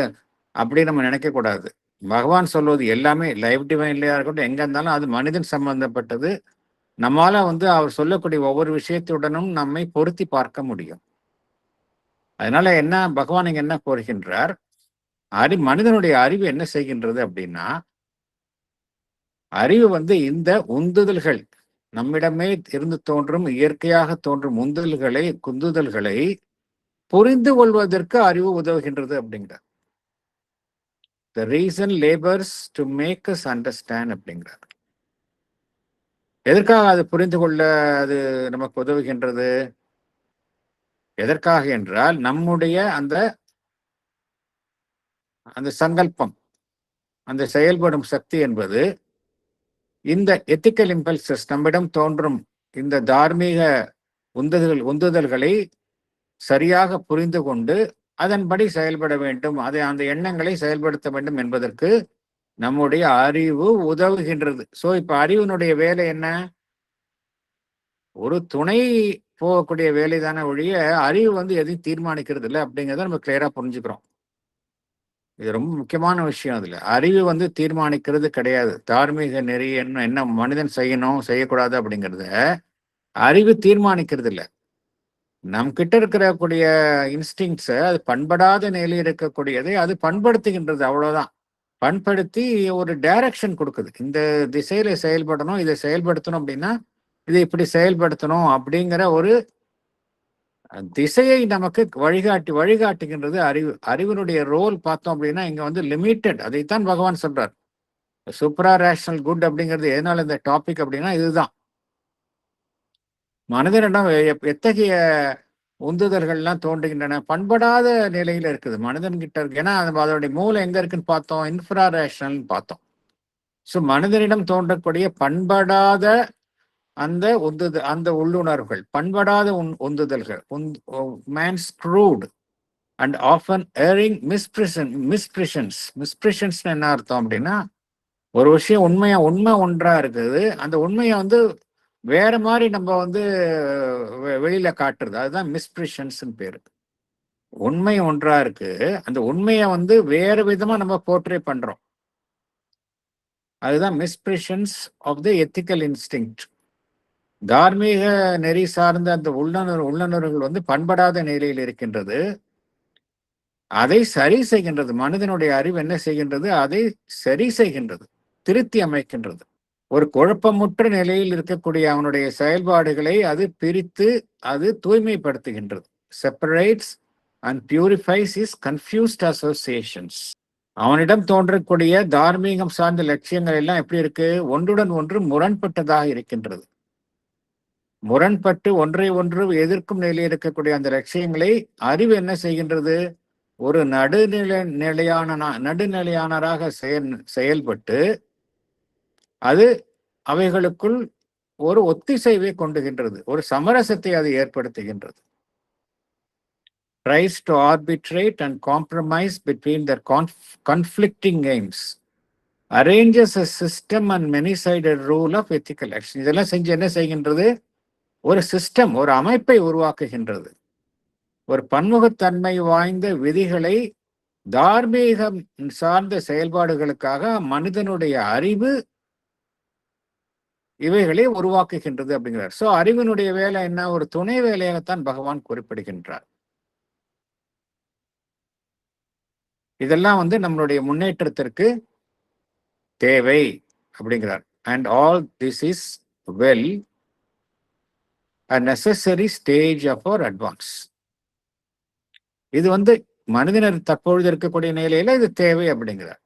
அப்படி நம்ம நினைக்க கூடாது. பகவான் சொல்வது எல்லாமே லைஃப் டிவைன்லயா இருக்கட்டும், எங்க இருந்தாலும் அது மனிதன் சம்பந்தப்பட்டது. நம்மால வந்து அவர் சொல்லக்கூடிய ஒவ்வொரு விஷயத்துடனும் நம்மை பொருத்தி பார்க்க முடியும். அதனால என்ன பகவான் இங்க என்ன கோருகின்றார், மனிதனுடைய அறிவு என்ன செய்கின்றது அப்படின்னா, அறிவு வந்து இந்த உந்துதல்கள் நம்மிடமே இருந்து தோன்றும் இயற்கையாக தோன்றும் குந்துதல்களை புரிந்து கொள்வதற்கு அறிவு உதவுகின்றது அப்படிங்கிறார். The reason labors to make us understand அப்படிங்கிறார். எதற்காக அது புரிந்து கொள்ள அது நமக்கு உதவுகின்றது? எதற்காக என்றால் நம்முடைய அந்த அந்த சங்கல்பம், அந்த செயல்படும் சக்தி என்பது இந்த எத்திக்கல் இம்பல்சஸ் நம்மிடம் தோன்றும் இந்த தார்மீக உந்துதல்களை சரியாக புரிந்து கொண்டு அதன்படி செயல்பட வேண்டும், அந்த எண்ணங்களை செயல்படுத்த வேண்டும் என்பதற்கு நம்முடைய அறிவு உதவுகின்றது. சோ இப்ப அறிவினுடைய வேலை என்ன? ஒரு துணை போகக்கூடிய வேலை தானே ஒழிய அறிவு வந்து எதையும் தீர்மானிக்கிறது இல்லை அப்படிங்கிறத நம்ம கிளியரா புரிஞ்சுக்கிறோம். இது ரொம்ப முக்கியமான விஷயம். அதுல அறிவு வந்து தீர்மானிக்கிறது கிடையாது. தார்மீக நெறி என்ன மனிதன் செய்யணும் செய்யக்கூடாது அப்படிங்கிறத அறிவு தீர்மானிக்கிறது இல்லை. நம் கிட்ட இருக்கக்கூடிய இன்ஸ்டிங்ஸை, அது பண்படாத நிலையில் இருக்கக்கூடியதை அது பண்படுத்துகின்றது, அவ்வளவுதான். பண்படுத்தி ஒரு டைரக்ஷன் கொடுக்குது. இந்த திசையில செயல்படணும், இதை செயல்படுத்தணும் அப்படின்னா இதை இப்படி செயல்படுத்தணும் அப்படிங்கிற ஒரு திசையை நமக்கு வழிகாட்டுகின்றது அறிவு. அறிவினுடைய ரோல் பார்த்தோம் அப்படின்னா இங்க வந்து லிமிட்டட். அதைத்தான் பகவான் சொல்றார். சூப்பரா ரேஷனல் குட் அப்படிங்கிறது எதனால இந்த டாபிக் அப்படின்னா இதுதான். மனிதனிடம் எத்தகைய உந்துதல்கள்லாம் தோன்றுகின்றன, பண்படாத நிலையில இருக்குது மனிதன் கிட்ட இருக்கு. ஏன்னா அதோடைய மூலம் எங்க இருக்குன்னு பார்த்தோம், இன்ஃப்ரா ரேஷனல் பார்த்தோம். ஸோ மனிதனிடம் தோன்றக்கூடிய பண்படாத அந்த உள்ளுணர்வுகள், பண்படாத உந்துதல்கள், man's crude and often erring misprisions என்ன அர்த்தம் அப்படின்னா, ஒரு விஷயம் உண்மை ஒன்றா இருக்குது, அந்த உண்மையை வந்து வேற மாதிரி நம்ம வந்து வெளியில காட்டுறது, அதுதான் மிஸ்பிரிஷன்ஸ் பேரு. உண்மை ஒன்றா இருக்கு, அந்த உண்மையை வந்து வேற விதமா நம்ம போர்ட்ரே பண்றோம், அதுதான் மிஸ்பிரிஷன்ஸ் ஆஃப் த எத்திக்கல் இன்ஸ்டிங்க்ட். தார்மீக நெறி சார்ந்த அந்த உள்ளுணர்வுகள் வந்து பண்படாத நிலையில் இருக்கின்றது. அதை சரி செய்கின்றது. மனிதனுடைய அறிவு என்ன செய்கின்றது? அதை சரி செய்கின்றது, திருத்தி அமைக்கின்றது. ஒரு குழப்பமுற்ற நிலையில் இருக்கக்கூடிய அவனுடைய செயல்பாடுகளை அது பிரித்து அது தூய்மைப்படுத்துகின்றது. Separates and purifies is confused associations. அவனிடம் தோன்றக்கூடிய தார்மீகம் சார்ந்த லட்சியங்கள் எல்லாம் எப்படி இருக்கு? ஒன்றுடன் ஒன்று முரண்பட்டதாக இருக்கின்றது. முரண்பட்டு ஒன்றை ஒன்று எதிர்க்கும் நிலையில் இருக்கக்கூடிய அந்த லட்சியங்களை அறிவு என்ன செய்கின்றது? ஒரு நடுநிலையானராக செயல்பட்டு அது அவைகளுக்குள் ஒரு ஒத்திசைவை கொண்டுகின்றது, ஒரு சமரசத்தை அது ஏற்படுத்துகின்றது. Tries to arbitrate and compromise between their conflicting aims, arranges a system and many-sided rule of ethical action. இதெல்லாம் செஞ்சு என்ன செய்கின்றது? ஒரு சிஸ்டம், ஒரு அமைப்பை உருவாக்குகின்றது. ஒரு பன்முகத்தன்மை வாய்ந்த விதிகளை தார்மீகம் சார்ந்த செயல்பாடுகளுக்காக மனிதனுடைய அறிவு இவைகளை உருவாக்குகின்றது அப்படிங்கிறார். சோ அறிவினுடைய வேலை என்ன? ஒரு துணை வேலையாகத்தான் பகவான் குறிப்பிடுகின்றார். இதெல்லாம் வந்து நம்மளுடைய முன்னேற்றத்திற்கு தேவை அப்படிங்கிறார். And all this is well a necessary stage of our advance. இது வந்து மனிதனர் தற்பொழுது இருக்கக்கூடிய நிலையில இது தேவை அப்படிங்கிறார்.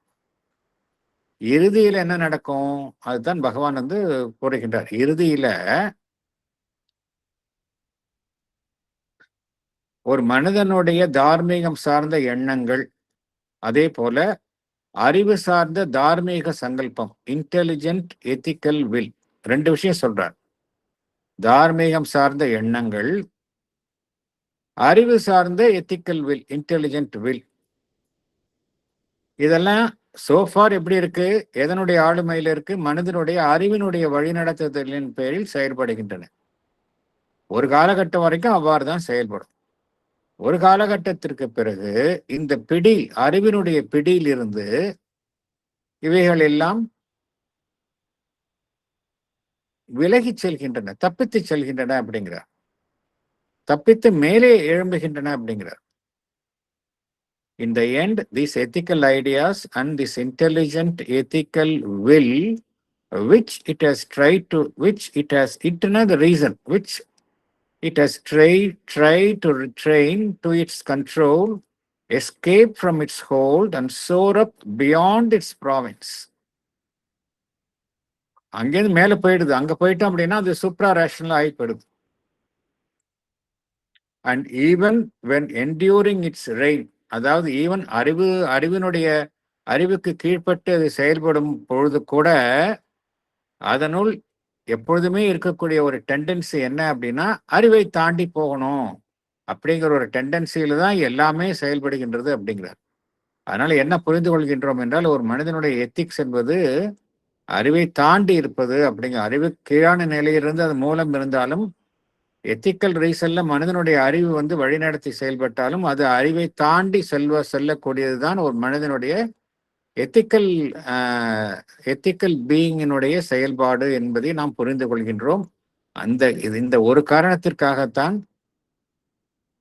இறுதியில என்ன நடக்கும்? அதுதான் பகவான் வந்து கூறுகின்றார். இறுதியில ஒரு மனிதனுடைய தார்மீகம் சார்ந்த எண்ணங்கள், அதே போல அறிவு சார்ந்த தார்மீக சங்கல்பம், இன்டெலிஜென்ட் எத்திக்கல் வில், ரெண்டு விஷயம் சொல்றார். தார்மீகம் சார்ந்த எண்ணங்கள், அறிவு சார்ந்த எத்திக்கல் வில், இன்டெலிஜென்ட் வில், இதெல்லாம் சோஃபார் எப்படி இருக்கு? எதனுடைய ஆளுமையில இருக்கு? மனிதனுடைய அறிவினுடைய வழிநடத்துதலின் பேரில் செயல்படுகின்றன. ஒரு காலகட்டம் வரைக்கும் அவ்வாறு தான் செயல்படும். ஒரு காலகட்டத்திற்கு பிறகு இந்த பிடி, அறிவினுடைய பிடியிலிருந்து இவைகள் எல்லாம் விலகிச் செல்கின்றன, தப்பித்துச் செல்கின்றன அப்படிங்கிறார். தப்பித்து மேலே எழும்புகின்றன அப்படிங்கிறார். In the end, these ethical ideas and this intelligent ethical will, which it has tried to, which it has, the reason, which it has tried to retrain to its control, escape from its hold and soar up beyond its province. அங்கேருந்து மேல போயிடுது. அங்க போயிட்டோம் அப்படின்னா அது சூப்ரா rational ஆகி போயிடுது. And even when enduring it's rain, அதாவது ஈவன் அறிவுக்கு கீழ்ப்பட்டு அது செயல்படும் பொழுது கூட அதனுள் எப்பொழுதுமே இருக்கக்கூடிய ஒரு டெண்டன்சி என்ன அப்படின்னா அறிவை தாண்டி போகணும் அப்படிங்கிற ஒரு டெண்டன்சியில தான் எல்லாமே செயல்படுகின்றது அப்படிங்கிறார். அதனால என்ன புரிந்து கொள்கின்றோம் என்றால், ஒரு மனிதனுடைய எத்திக்ஸ் என்பது அறிவை தாண்டி இருப்பது அப்படிங்கிற, அறிவு கீழான நிலையிலிருந்து அது மூலம் இருந்தாலும் எத்திக்கல் ரீசன்ல மனிதனுடைய அறிவு வந்து வழிநடத்தி செயல்பட்டாலும் அது அறிவை தாண்டி செல்லக்கூடியதுதான் ஒரு மனிதனுடைய எத்திக்கல் பீயிங்கினுடைய செயல்பாடு என்பதை நாம் புரிந்து கொள்கின்றோம். இந்த ஒரு காரணத்திற்காகத்தான்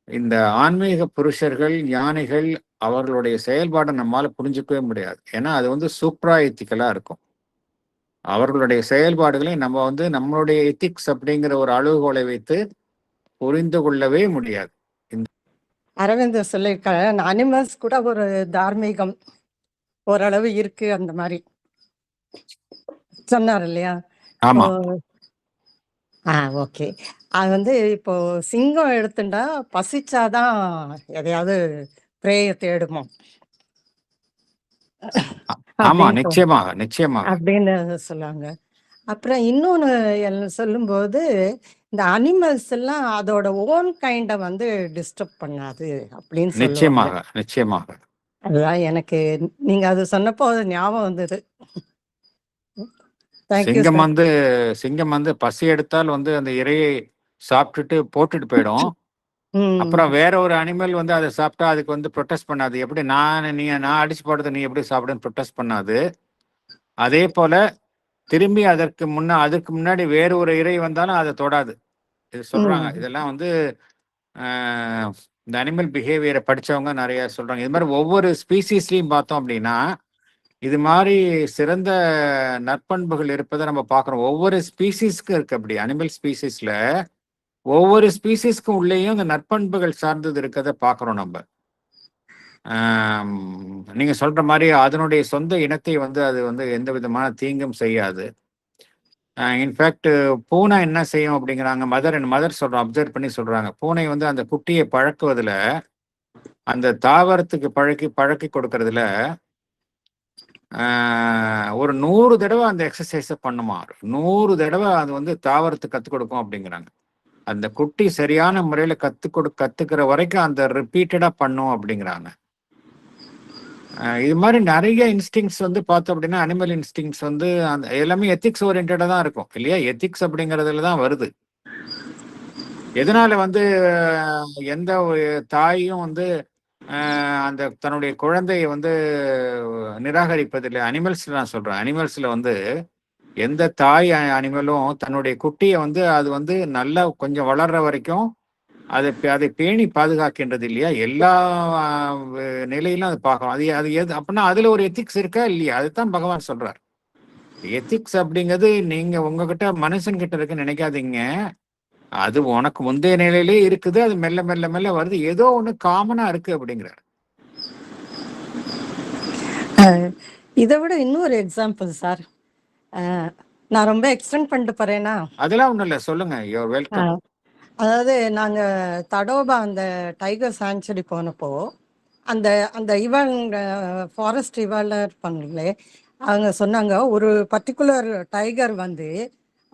இந்த ஆன்மீக புருஷர்கள், ஞானிகள், அவர்களுடைய செயல்பாடை நம்மால புரிஞ்சுக்கவே முடியாது. ஏன்னா அது வந்து சூப்ரா எத்திக்கலா இருக்கும். அவர்களுடைய செயல்பாடுகளை நம்ம வந்து நம்மளுடைய எத்திக்ஸ் அப்படிங்கிற ஒரு அளவுகோலை வைத்து புரிந்து கொள்ளவே முடியாது. அரவிந்தர் சொல்லியிருக்காரு, அனிமல்ஸ் கூட ஒரு தார்மீகம் ஓரளவு இருக்கு அந்த மாதிரி சொன்னார் இல்லையா? ஆமா. ஓகே. அது வந்து இப்போ சிங்கம் எடுத்துட்டா பசிச்சாதான் எதையாவது பிரேய தேடுமோ ஆமா, நிச்சயமாக அப்படின்னு சொல்லுவாங்க. அப்புறம் இன்னொன்னு சொல்லும்போது, இந்த அனிமல்ஸ் எல்லாம் அதோட ஓன் கைண்ட வந்து டிஸ்டர்ப் பண்ணாது அப்படின்னு சொல்லுவாங்க. நிச்சயமாக. அதுதான் எனக்கு நீங்க அது சொன்னப்போ அது ஞாபகம் வந்தது. சிங்கம் வந்து பசி எடுத்தால் வந்து அந்த இரையை சாப்பிட்டுட்டு போட்டுட்டு போயிடும். அப்புறம் வேற ஒரு அனிமல் வந்து அதை சாப்பிட்டா அதுக்கு வந்து ப்ரொடெஸ்ட் பண்ணாது. எப்படி நான் அடிச்சு போடுறது நீ எப்படி சாப்பிடுன்னு ப்ரொடெஸ்ட் பண்ணாது. அதே போல திரும்பி அதற்கு முன்னாடி வேற ஒரு இறை வந்தாலும் அதை தொடாது. இது சொல்றாங்க. இதெல்லாம் வந்து இந்த அனிமல் பிஹேவியரை படிச்சவங்க நிறைய சொல்றாங்க. இது மாதிரி ஒவ்வொரு ஸ்பீசிஸ்லயும் பார்த்தோம் அப்படின்னா இது மாதிரி சிறந்த நற்பண்புகள் இருப்பதை நம்ம பார்க்குறோம். ஒவ்வொரு ஸ்பீசிஸ்க்கும் இருக்கு. அப்படி அனிமல் ஸ்பீசிஸ்ல ஒவ்வொரு ஸ்பீசிஸ்க்கும் உள்ளேயும் இந்த நற்பண்புகள் சார்ந்தது இருக்கிறத பார்க்குறோம் நம்ம. நீங்க சொல்ற மாதிரி அதனுடைய சொந்த இனத்தை வந்து அது வந்து எந்த விதமான தீங்கும் செய்யாது. இன்ஃபேக்ட் பூனை என்ன செய்யும் அப்படிங்கிறாங்க, மதர் சொல்றோம், அப்சர்வ் பண்ணி சொல்றாங்க. பூனை வந்து அந்த குட்டியை பழக்குவதில், அந்த தாவரத்துக்கு பழக்கி கொடுக்கறதுல ஒரு 100 தடவை அந்த எக்ஸசைஸை பண்ணுமா. 100 தடவை அது வந்து தாவரத்துக்கு கற்றுக் கொடுக்கும் அப்படிங்கிறாங்க. அந்த குட்டி சரியான முறையில கத்துக்கிற வரைக்கும் அந்த ரிப்பீட்டடா பண்ணும் அப்படிங்கிறாங்க. இது மாதிரி நிறைய இன்ஸ்டிங்ஸ் வந்து பார்த்தோம் அப்படின்னா, அனிமல் இன்ஸ்டிங்ஸ் வந்து அந்த எல்லாமே எத்திக்ஸ் ஓரியன்டா தான் இருக்கும் இல்லையா? எத்திக்ஸ் அப்படிங்கிறதுல தான் வருது. எதனால வந்து எந்த ஒரு தாயும் வந்து அந்த தன்னுடைய குழந்தையை வந்து நிராகரிப்பதில்லை? அனிமல்ஸ்ல நான் சொல்றேன். அனிமல்ஸ்ல வந்து எந்த தாய் அனிமலும் தன்னுடைய குட்டியை வந்து அது வந்து நல்லா கொஞ்சம் வளர்ற வரைக்கும் அதை பேணி பாதுகாக்கின்றது இல்லையா? எல்லா நிலையிலும் அது பார்க்கணும். அது எது அப்படின்னா அதுல ஒரு எத்திக்ஸ் இருக்கா இல்லையா? அதுதான் பகவான் சொல்றார். எத்திக்ஸ் அப்படிங்கிறது நீங்க உங்ககிட்ட மனுஷன்கிட்ட இருக்குன்னு நினைக்காதீங்க. அது உனக்கு முந்தைய நிலையிலே இருக்குது. அது மெல்ல மெல்ல மெல்ல வருது. ஏதோ ஒண்ணு காமனா இருக்கு அப்படிங்கிறார். இதை விட இன்னொரு எக்ஸாம்பிள் சார், நான் ரொம்ப எக்ஸ்டெண்ட் பண்ணிட்டு போறேன்னா. அதெல்லாம் ஒண்ணும் இல்லை, சொல்லுங்க. You're welcome. அதாவது நாங்க தடோபா அந்த டைகர் சாங்சுரி போனப்போ அந்த அந்த ஃபாரஸ்ட் இவால இருப்பாங்களே, அவங்க சொன்னாங்க ஒரு பர்டிகுலர் டைகர் வந்து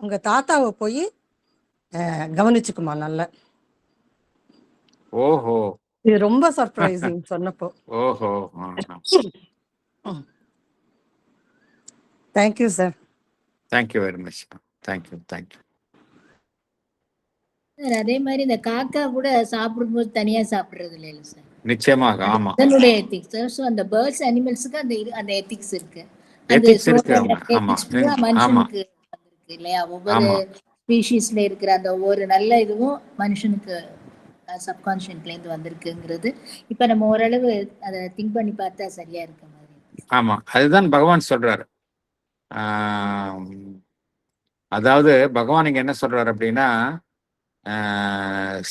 அவங்க தாத்தாவை போய் கவனிச்சுக்குமா நல்ல. ஓஹோ, இது ரொம்ப சர்ப்ரைசிங் சொன்னப்போ. ஓஹோ. Thank you sir. Thank you very much. Thank you. Sir அதே மாதிரி இந்த காக்கா கூட சாப்பிடும்போது தனியா சாப்பிடுறது இல்லைல்ல சார், நிச்சயமாக. ஆமா, அதனுடைய எத்திக்ஸ். ஸோ அந்த பேர்ட்ஸ் அனிமல்ஸுக்கு அந்த எத்திக்ஸ் இருக்கு. அது எத்திக்ஸ் இருக்கு. சோழ அவங்க ஆமா ethics பூரா ஆமா மனுஷனுக்கு வந்திருக்கு இல்லையா? ஒவ்வொரு ஆமா ஸ்பீஷீஸ்ல இருக்கிற அந்த ஒவ்வொரு நல்ல இதுவும் மனுஷனுக்கு சப்கான்ஷியன்ட்ல இருந்து வந்திருக்குங்கிறது இப்ப நம்ம ஓரளவு அதை திங்க் பண்ணி பார்த்தா சரியா இருக்க மாதிரி. ஆமா, அதுதான் பகவான் சொல்றாரு. ஆம், அதாவது பகவான் இங்க என்ன சொல்றாரு அப்படின்னா,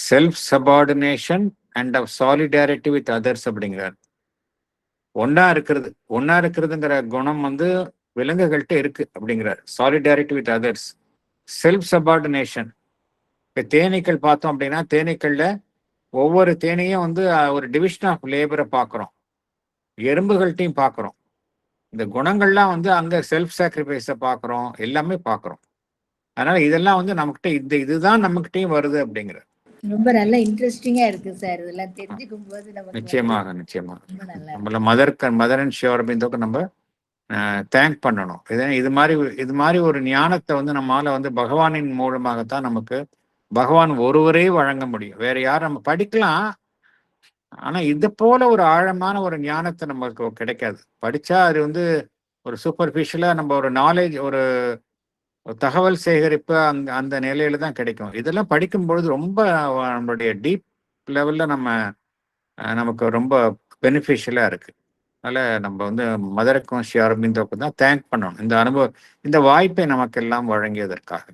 self subordination and half solidarity with others அப்படிங்கிறார். ஒன்னா இருக்கிறதுங்கிற குணம் வந்து விலங்குகள்கிட்ட இருக்கு அப்படிங்கிறார். Solidarity with others, self subordination. இப்ப தேனீக்கள் பார்த்தோம் அப்படின்னா, தேனீக்கள்ல ஒவ்வொரு தேனையும் வந்து ஒரு டிவிஷன் ஆஃப் லேபரை பார்க்குறோம். எறும்புகள்கிட்டையும் பார்க்குறோம். இந்த குணங்கள்லாம் வந்து அங்க செல்ஃப் சாக்ரிஃபைஸை பார்க்குறோம், எல்லாமே பார்க்குறோம். அதனால இதெல்லாம் வந்து நமக்கிட்ட இதுதான் நம்மகிட்டயும் வருது அப்படிங்கிற. ரொம்ப நல்ல இன்ட்ரெஸ்டிங்கா இருக்கு சார், இதெல்லாம் தெரிஞ்சுக்கும் போது நமக்கு நிச்சயமாக நிச்சயமாக ரொம்ப நல்லா நம்மள மதர் அண்ட் ஷி அரபிந்தோக்கு நம்ம தேங்க் பண்ணணும். இது மாதிரி ஒரு ஞானத்தை வந்து நம்மளால வந்து பகவானின் மூலமாகத்தான் நமக்கு பகவான் ஒருவரே வழங்க முடியும். வேற யாரும் நம்ம படிக்கலாம், ஆனா இது போல ஒரு ஆழமான ஒரு ஞானத்தை நமக்கு கிடைக்காது. படிச்சா அது வந்து ஒரு சூப்பர்ஃபிஷியலா நம்ம ஒரு நாலேஜ், ஒரு தகவல் சேகரிப்பு அந்த நிலையில தான் கிடைக்கும். இதெல்லாம் படிக்கும் பொழுது ரொம்ப நம்மளுடைய டீப் லெவல்ல நமக்கு ரொம்ப பெனிஃபிஷியலா இருக்கு. அதனால நம்ம வந்து மதருக்கும் ஸ்ரீ அரபிந்தோக்கும் தான் தேங்க் பண்ணணும் இந்த வாய்ப்பை நமக்கு எல்லாம் வழங்கியதற்காக.